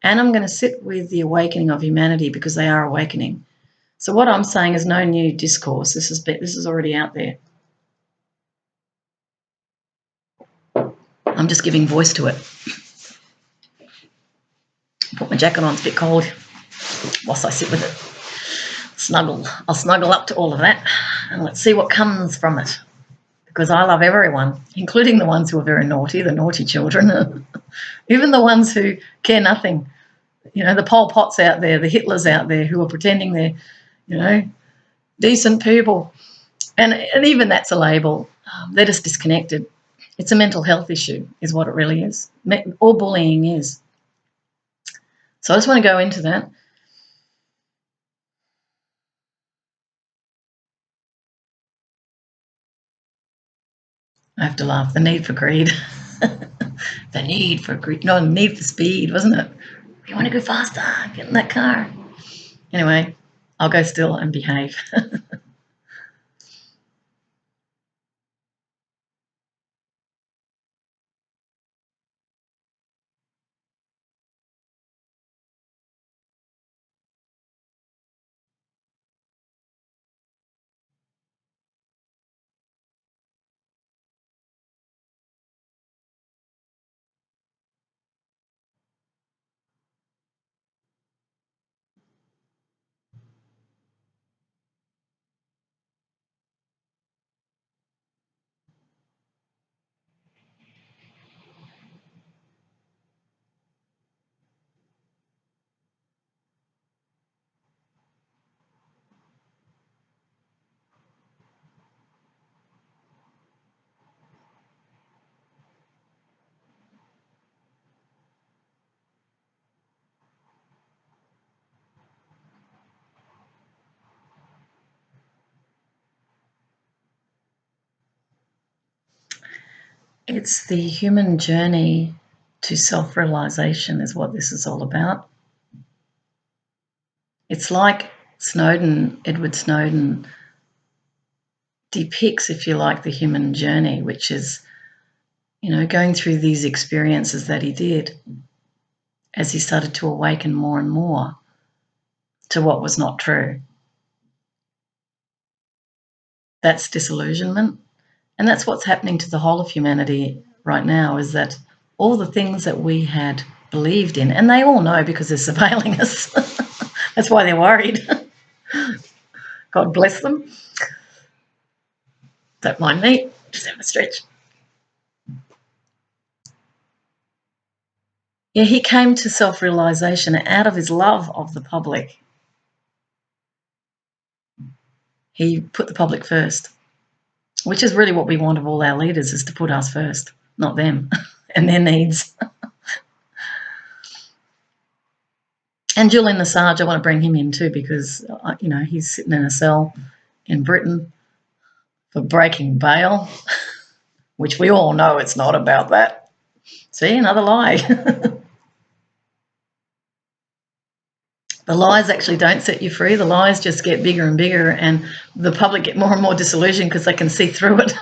and I'm going to sit with the awakening of humanity, because they are awakening. So what I'm saying is no new discourse. This is already out there. I'm just giving voice to it. Put my jacket on, it's a bit cold whilst I sit with it. I'll snuggle up to all of that, and let's see what comes from it. Because I love everyone, including the ones who are very naughty, the naughty children, even the ones who care nothing. You know, the Pol Pots out there, the Hitlers out there who are pretending they're, you know, decent people. And even that's a label. They're just disconnected. It's a mental health issue is what it really is. All bullying is. So I just want to go into that. I have to laugh. The need for greed. The need for greed. No, need for speed, wasn't it? You want to go faster? Get in that car. Anyway, I'll go still and behave. It's the human journey to self-realization is what this is all about. It's like Edward Snowden depicts, if you like, the human journey, which is, going through these experiences that he did as he started to awaken more and more to what was not true. That's disillusionment. And that's what's happening to the whole of humanity right now, is that all the things that we had believed in, and they all know because they're surveilling us. That's why they're worried. God bless them. Don't mind me, just having a stretch. Yeah, he came to self-realization out of his love of the public. He put the public first, which is really what we want of all our leaders, is to put us first, not them and their needs. And Julian Assange, I want to bring him in too, because, he's sitting in a cell in Britain for breaking bail, which we all know it's not about that. See, another lie. The lies actually don't set you free. The lies just get bigger and bigger, and the public get more and more disillusioned because they can see through it.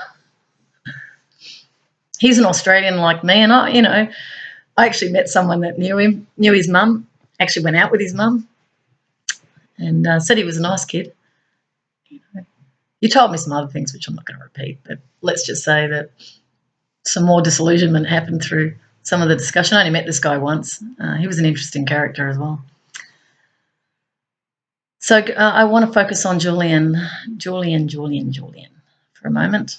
He's an Australian like me, and I actually met someone that knew his mum, actually went out with his mum, and said he was a nice kid. You told me some other things, which I'm not going to repeat, but let's just say that some more disillusionment happened through some of the discussion. I only met this guy once. He was an interesting character as well. So I want to focus on Julian for a moment.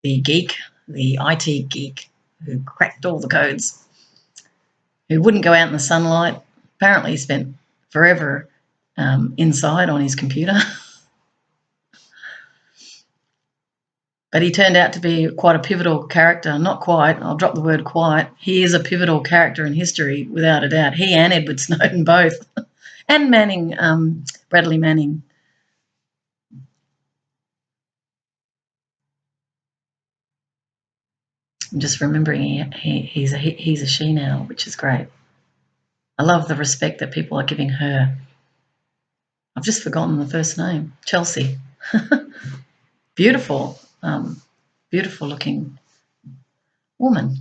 The geek, the IT geek who cracked all the codes, who wouldn't go out in the sunlight. Apparently he spent forever inside on his computer. But he turned out to be quite a pivotal character. Not quite, I'll drop the word quite. He is a pivotal character in history, without a doubt. He and Edward Snowden both. And Manning, Bradley Manning. I'm just remembering he's a she now, which is great. I love the respect that people are giving her. I've just forgotten the first name. Chelsea. Beautiful, beautiful looking woman.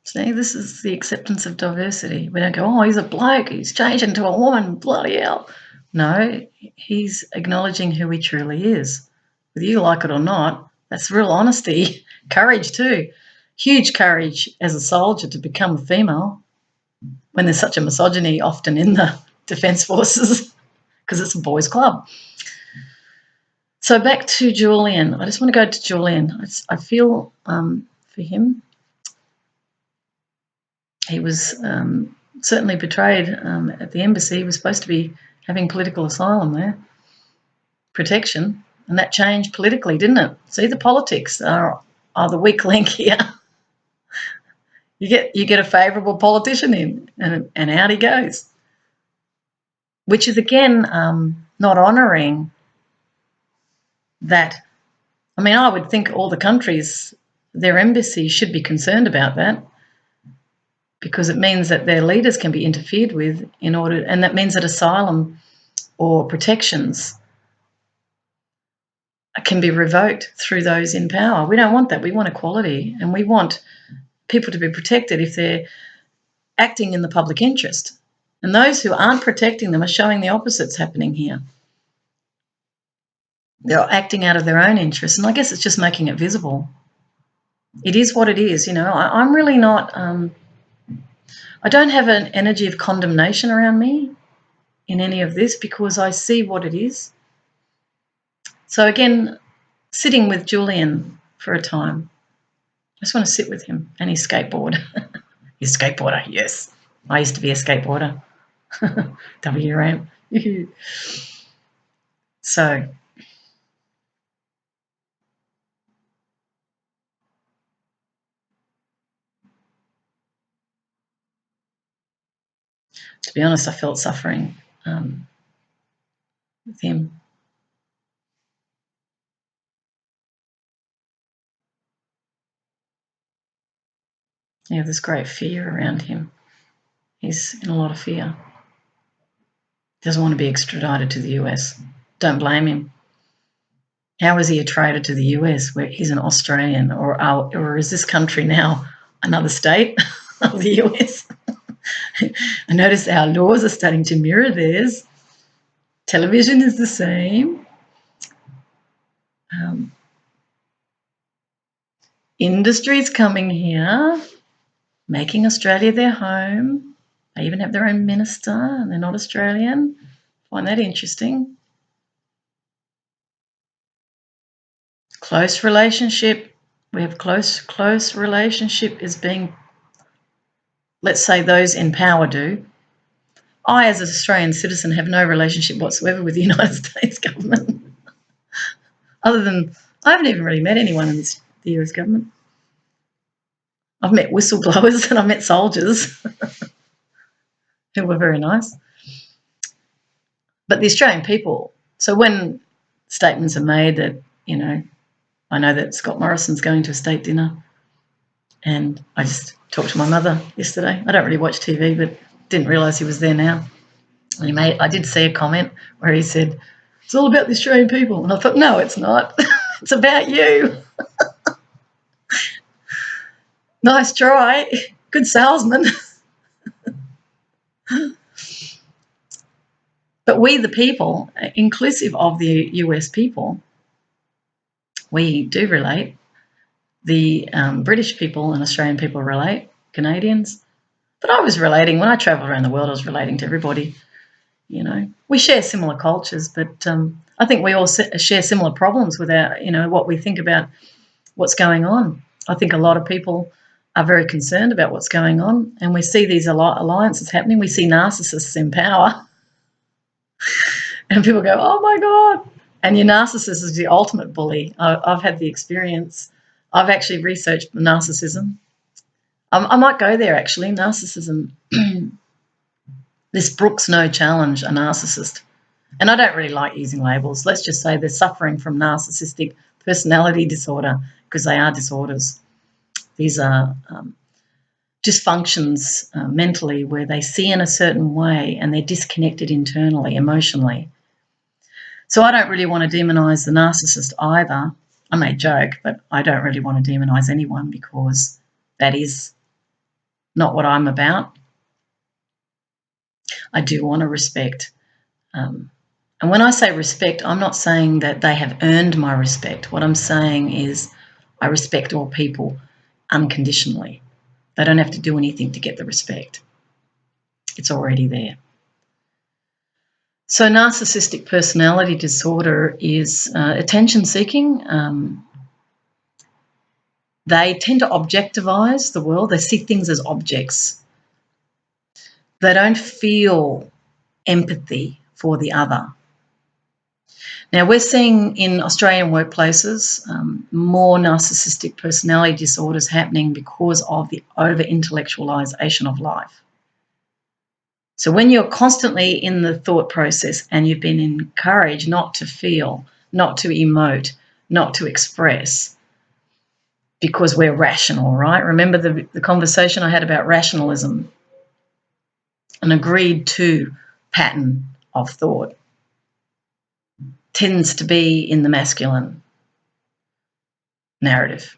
See, this is the acceptance of diversity. We don't go, oh, he's a bloke, he's changed into a woman, bloody hell. No, he's acknowledging who he truly is. Whether you like it or not, that's real honesty. Courage too. Huge courage as a soldier to become a female when there's such a misogyny often in the Defence Forces, because it's a boys' club. So back to Julian. I just want to go to Julian. I feel for him. He was certainly betrayed at the embassy. He was supposed to be having political asylum there, protection, and that changed politically, didn't it? See, the politics are the weak link here. You get a favourable politician in, and out he goes, which is again not honouring that. I mean, I would think all the countries, their embassies should be concerned about that, because it means that their leaders can be interfered with and that means that asylum or protections can be revoked through those in power. We don't want that. We want equality, and we want people to be protected if they're acting in the public interest. And those who aren't protecting them are showing the opposite's happening here. They're acting out of their own interest, and I guess it's just making it visible. It is what it is. I'm really not... I don't have an energy of condemnation around me in any of this, because I see what it is. So again, sitting with Julian for a time. I just want to sit with him and his skateboard. His skateboarder, yes. I used to be a skateboarder. W-ramp. So to be honest, I felt suffering with him. Yeah, there's great fear around him. He's in a lot of fear. Doesn't want to be extradited to the US. Don't blame him. How is he a traitor to the US where he's an Australian? Or is this country now another state of the US? I notice our laws are starting to mirror theirs. Television is the same. Industries coming here, making Australia their home. They even have their own minister and they're not Australian. Find that interesting. Close relationship. We have close relationship is being, let's say those in power do. I, as an Australian citizen, have no relationship whatsoever with the United States government. Other than, I haven't even really met anyone in the US government. I've met whistleblowers and I've met soldiers who were very nice. But the Australian people, so when statements are made that, I know that Scott Morrison's going to a state dinner, and I just talked to my mother yesterday. I don't really watch TV, but didn't realise he was there now. And I did see a comment where he said, it's all about the Australian people. And I thought, no, it's not. It's about you. Nice try. Good salesman. But we, the people, inclusive of the US people, we do relate. The British people and Australian people relate, Canadians. But I was relating, when I travelled around the world, I was relating to everybody. We share similar cultures, but I think we all share similar problems with our, what we think about what's going on. I think a lot of people are very concerned about what's going on, and we see these alliances happening. We see narcissists in power, and people go, oh, my God. And your narcissist is the ultimate bully. I've had the experience. I've actually researched narcissism. I might go there, actually, narcissism. This Brooks No Challenge, a narcissist. And I don't really like using labels. Let's just say they're suffering from narcissistic personality disorder, because they are disorders. These are dysfunctions mentally where they see in a certain way and they're disconnected internally, emotionally. So I don't really want to demonise the narcissist either. I may joke, but I don't really want to demonise anyone, because that is not what I'm about. I do want to respect. And when I say respect, I'm not saying that they have earned my respect. What I'm saying is I respect all people unconditionally. They don't have to do anything to get the respect. It's already there. So narcissistic personality disorder is attention-seeking. They tend to objectivise the world. They see things as objects. They don't feel empathy for the other. Now, we're seeing in Australian workplaces more narcissistic personality disorders happening because of the over-intellectualisation of life. So when you're constantly in the thought process and you've been encouraged not to feel, not to emote, not to express, because we're rational, right? Remember the conversation I had about rationalism, an agreed to pattern of thought tends to be in the masculine narrative.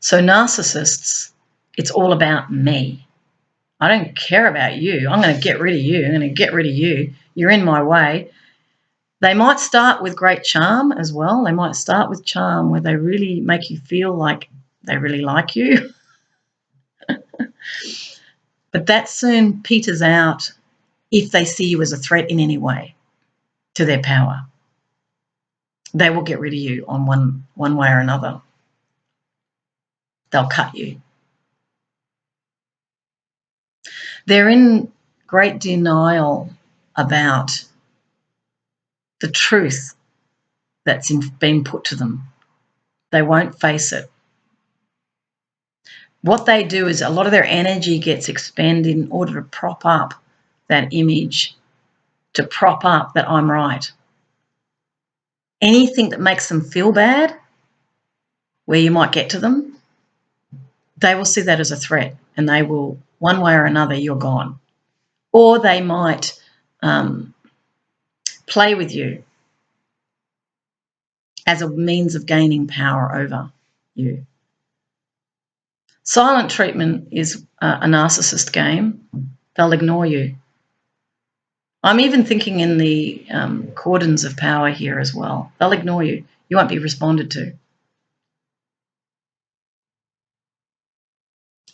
So narcissists, it's all about me. I don't care about you. I'm going to get rid of you. I'm going to get rid of you. You're in my way. They might start with great charm as well. They might start with charm where they really make you feel like they really like you. But that soon peters out if they see you as a threat in any way to their power. They will get rid of you on one way or another. They'll cut you. They're in great denial about the truth that's been put to them. They won't face it. What they do is a lot of their energy gets expended in order to prop up that image, to prop up that I'm right. Anything that makes them feel bad, where you might get to them, they will see that as a threat, and they will, one way or another, you're gone. Or they might play with you as a means of gaining power over you. Silent treatment is a narcissist game. They'll ignore you. I'm even thinking in the cordons of power here as well. They'll ignore you. You won't be responded to.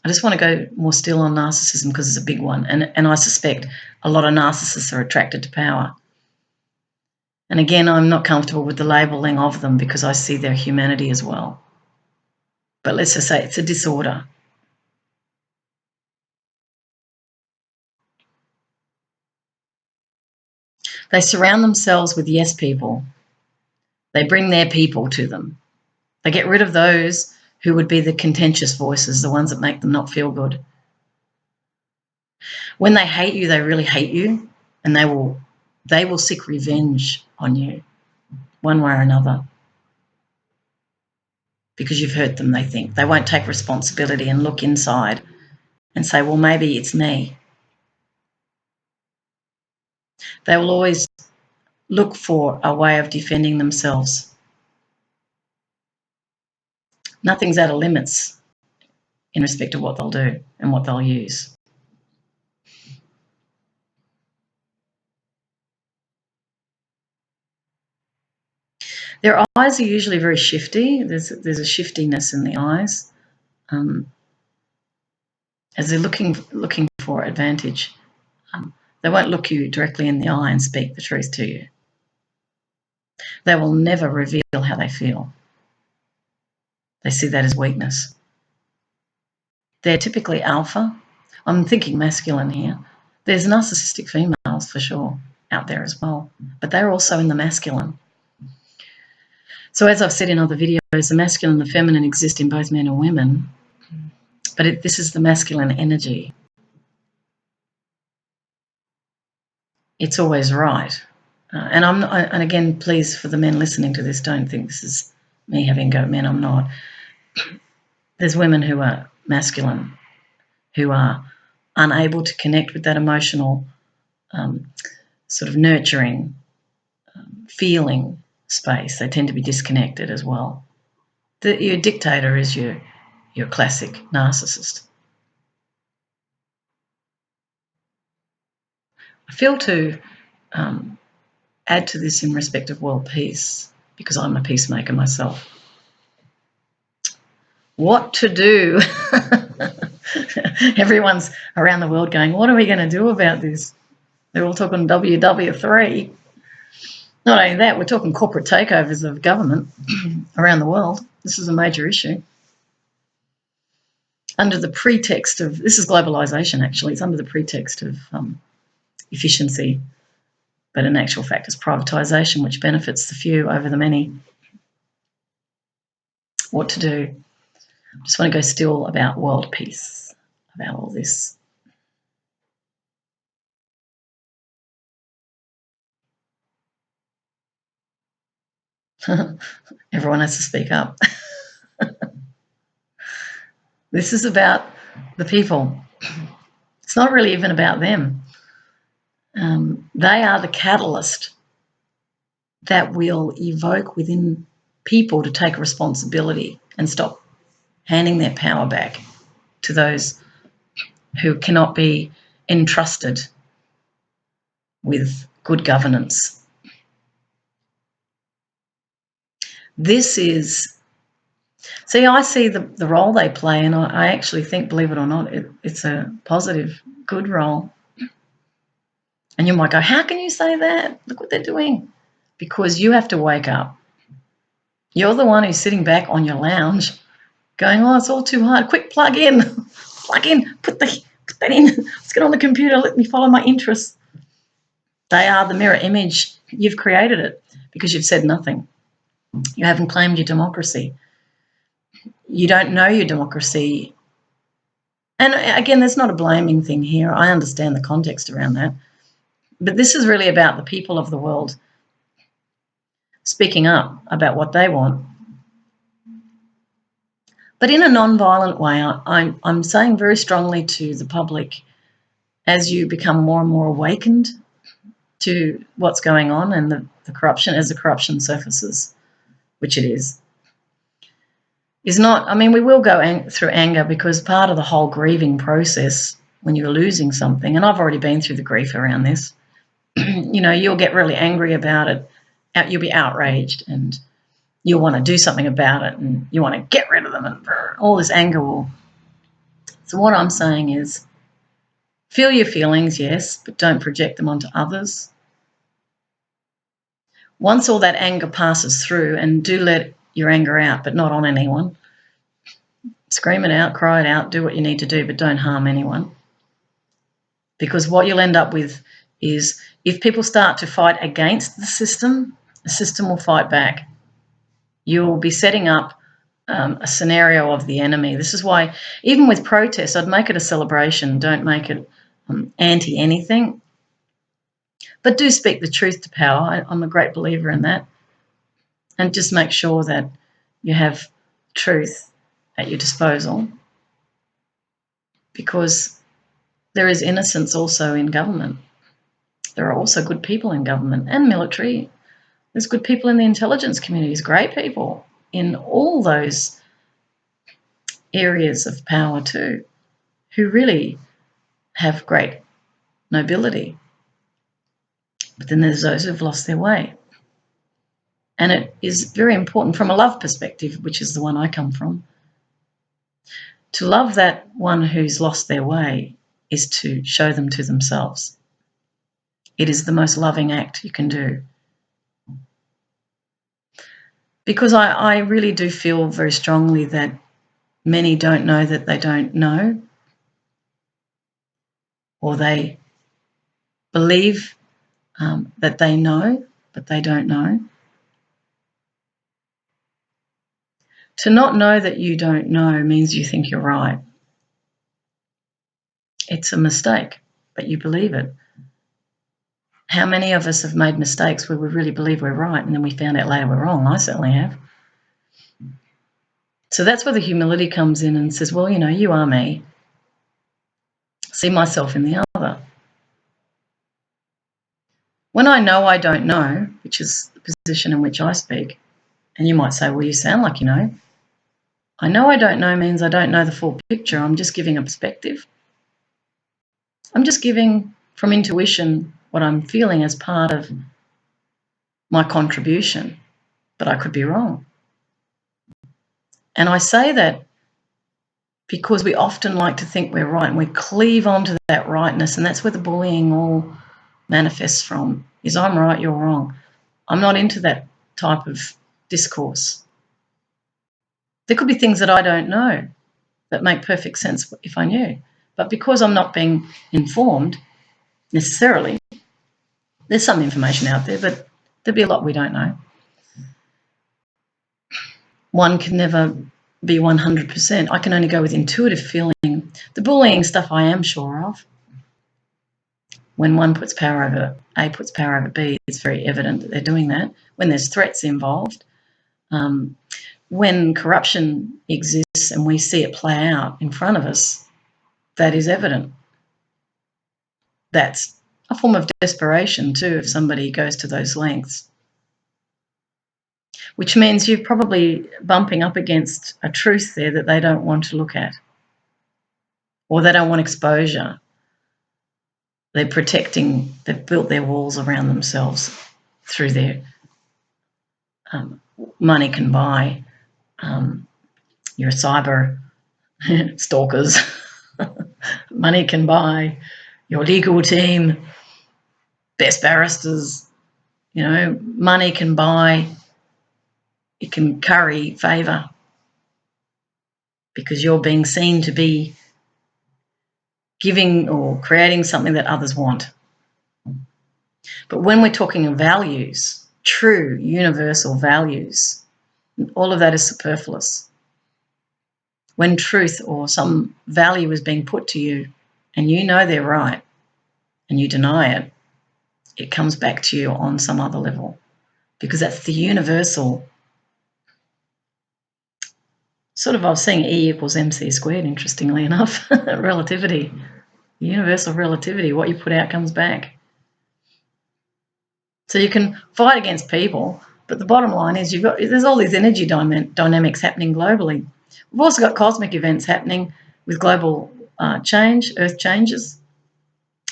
I just want to go more still on narcissism because it's a big one. And I suspect a lot of narcissists are attracted to power. And again, I'm not comfortable with the labelling of them because I see their humanity as well. But let's just say it's a disorder. They surround themselves with yes people. They bring their people to them. They get rid of those who would be the contentious voices, the ones that make them not feel good. When they hate you, they really hate you, and they will seek revenge on you one way or another because you've hurt them, they think. They won't take responsibility and look inside and say, well, maybe it's me. They will always look for a way of defending themselves. Nothing's out of limits in respect of what they'll do and what they'll use. Their eyes are usually very shifty. There's a shiftiness in the eyes as they're looking for advantage. They won't look you directly in the eye and speak the truth to you. They will never reveal how they feel. They see that as weakness. They're typically alpha. I'm thinking masculine here. There's narcissistic females for sure out there as well, but they're also in the masculine. So as I've said in other videos, the masculine and the feminine exist in both men and women, but this is the masculine energy. It's always right. And again, please, for the men listening to this, don't think this is me having a go at men. I'm not. There's women who are masculine, who are unable to connect with that emotional, sort of nurturing, feeling space. They tend to be disconnected as well. Your dictator is your classic narcissist. I feel to add to this in respect of world peace, because I'm a peacemaker myself. What to do? Everyone's around the world going, what are we going to do about this? They're all talking WW3. Not only that, we're talking corporate takeovers of government around the world. This is a major issue. Under the pretext of, this is globalisation actually, it's under the pretext of efficiency, but in actual fact it's privatisation which benefits the few over the many. What to do? I just want to go still about world peace, about all this. Everyone has to speak up. This is about the people. It's not really even about them. They are the catalyst that will evoke within people to take responsibility and stop handing their power back to those who cannot be entrusted with good governance. This is, see, I see the role they play, and I actually think, believe it or not, it's a positive, good role. And you might go, how can you say that? Look what they're doing. Because you have to wake up. You're the one who's sitting back on your lounge going, oh, it's all too hard. Quick, plug in. Plug in. Put that in. Let's get on the computer. Let me follow my interests. They are the mirror image. You've created it because you've said nothing. You haven't claimed your democracy. You don't know your democracy. And again, there's not a blaming thing here. I understand the context around that. But this is really about the people of the world speaking up about what they want. But in a non-violent way, I'm saying very strongly to the public, as you become more and more awakened to what's going on and the corruption, as the corruption surfaces, which it is not, I mean, we will go through anger, because part of the whole grieving process when you're losing something, and I've already been through the grief around this, you know, you'll get really angry about it, you'll be outraged, and you'll want to do something about it, and you want to get rid of them, and all this anger will. So what I'm saying is, feel your feelings, yes, but don't project them onto others. Once all that anger passes through, and do let your anger out, but not on anyone. Scream it out, cry it out, do what you need to do, but don't harm anyone. Because what you'll end up with is, if people start to fight against the system will fight back. You'll be setting up a scenario of the enemy. This is why, even with protests, I'd make it a celebration. Don't make it anti-anything. But do speak the truth to power. I'm a great believer in that. And just make sure that you have truth at your disposal. Because there is innocence also in government. There are also good people in government and military. There's good people in the intelligence communities, great people in all those areas of power too, who really have great nobility. But then there's those who've lost their way. And it is very important from a love perspective, which is the one I come from. To love that one who's lost their way is to show them to themselves. It is the most loving act you can do. Because I really do feel very strongly that many don't know that they don't know, or they believe that they know, but they don't know. To not know that you don't know means you think you're right. It's a mistake, but you believe it. How many of us have made mistakes where we really believe we're right, and then we found out later we're wrong? I certainly have. So that's where the humility comes in and says, well, you know, you are me. See myself in the other. When I know I don't know, which is the position in which I speak, and you might say, well, you sound like you know. I know I don't know means I don't know the full picture. I'm just giving a perspective. I'm just giving from intuition what I'm feeling as part of my contribution, but I could be wrong. And I say that because we often like to think we're right, and we cleave onto that rightness, and that's where the bullying all manifests from, is I'm right, you're wrong. I'm not into that type of discourse. There could be things that I don't know that make perfect sense if I knew. But because I'm not being informed necessarily, there's some information out there, but there'll be a lot we don't know. One can never be 100%. I can only go with intuitive feeling. The bullying stuff I am sure of. When one puts power over A, puts power over B, it's very evident that they're doing that. When there's threats involved, when corruption exists and we see it play out in front of us, that is evident. That's a form of desperation too, if somebody goes to those lengths. Which means you're probably bumping up against a truth there that they don't want to look at, or they don't want exposure. They're protecting, they've built their walls around themselves through their money can buy, your cyber stalkers, money can buy, your legal team, best barristers, you know, money can buy, it can curry favour because you're being seen to be giving or creating something that others want. But when we're talking of values, true universal values, all of that is superfluous. When truth or some value is being put to you and you know they're right and you deny it, it comes back to you on some other level, because that's the universal I was seeing E equals MC squared, interestingly enough. Relativity, universal relativity. What you put out comes back. So you can fight against people, but the bottom line is there's all these energy dynamics happening globally. We've also got cosmic events happening with global change, earth changes.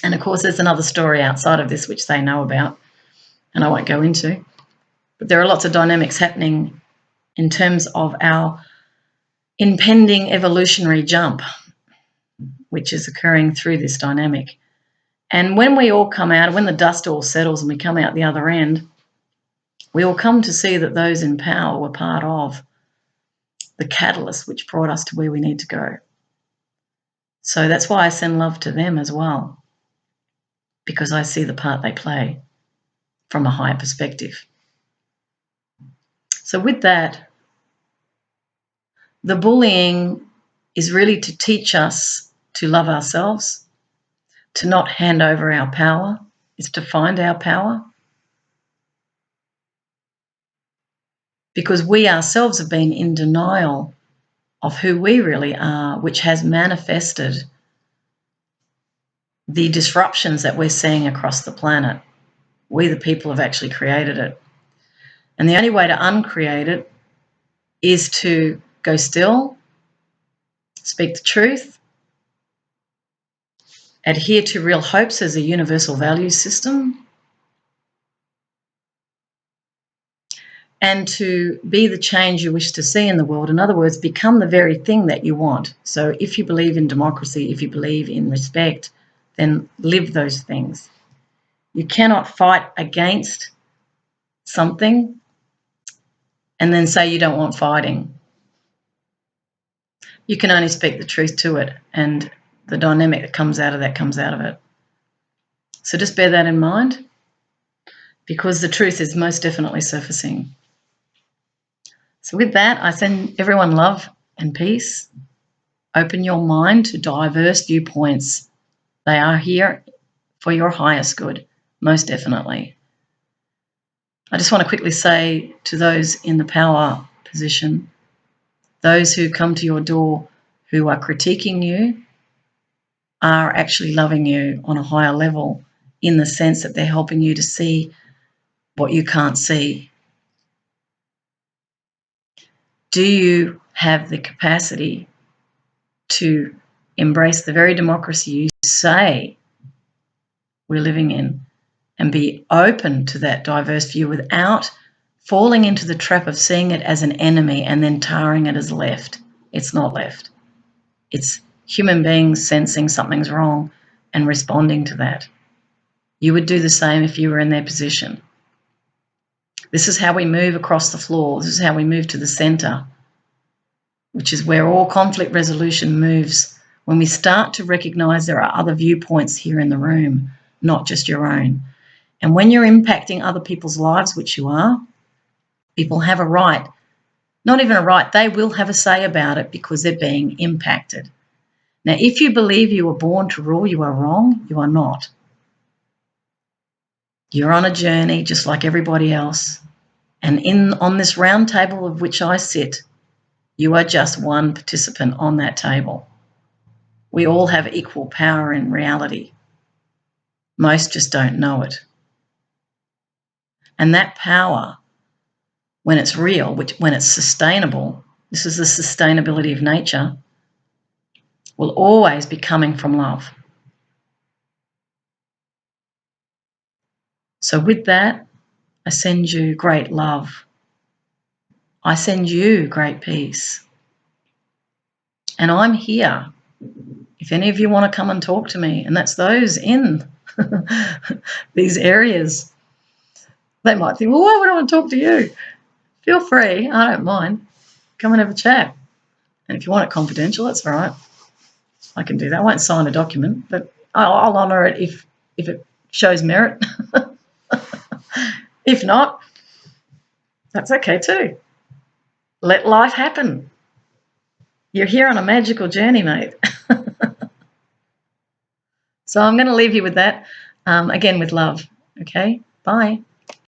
And of course, there's another story outside of this which they know about, and I won't go into. But there are lots of dynamics happening in terms of our impending evolutionary jump, which is occurring through this dynamic. And when we all come out, when the dust all settles and we come out the other end, we will come to see that those in power were part of the catalyst which brought us to where we need to go. So that's why I send love to them as well, because I see the part they play from a higher perspective. So with that, the bullying is really to teach us to love ourselves, to not hand over our power, is to find our power. Because we ourselves have been in denial of who we really are, which has manifested the disruptions that we're seeing across the planet. We, the people, have actually created it. And the only way to uncreate it is to go still, speak the truth, adhere to real hopes as a universal value system, and to be the change you wish to see in the world. In other words, become the very thing that you want. So if you believe in democracy, if you believe in respect, then live those things. You cannot fight against something and then say you don't want fighting. You can only speak the truth to it, and the dynamic that comes out of that comes out of it. So just bear that in mind, because the truth is most definitely surfacing. So with that, I send everyone love and peace. Open your mind to diverse viewpoints. They are here for your highest good, most definitely. I just want to quickly say to those in the power position, those who come to your door who are critiquing you are actually loving you on a higher level, in the sense that they're helping you to see what you can't see. Do you have the capacity to embrace the very democracy you say we're living in, and be open to that diverse view without falling into the trap of seeing it as an enemy and then tarring it as left? It's not left. It's human beings sensing something's wrong and responding to that. You would do the same if you were in their position. This is how we move across the floor. This is how we move to the center, which is where all conflict resolution moves. When we start to recognize there are other viewpoints here in the room, not just your own. And when you're impacting other people's lives, which you are, people have a right, not even a right, they will have a say about it because they're being impacted. Now, if you believe you were born to rule, you are wrong. You are not. You're on a journey just like everybody else. And on this round table of which I sit, you are just one participant on that table. We all have equal power in reality. Most just don't know it. And that power, when it's real, when it's sustainable, this is the sustainability of nature, will always be coming from love. So with that, I send you great love. I send you great peace. And I'm here if any of you want to come and talk to me, and that's those in these areas. They might think, well, why would I want to talk to you? Feel free. I don't mind. Come and have a chat. And if you want it confidential, that's all right. I can do that. I won't sign a document, but I'll honour it if it shows merit. If not, that's okay too. Let life happen. You're here on a magical journey, mate. So I'm going to leave you with that, again, with love. Okay? Bye.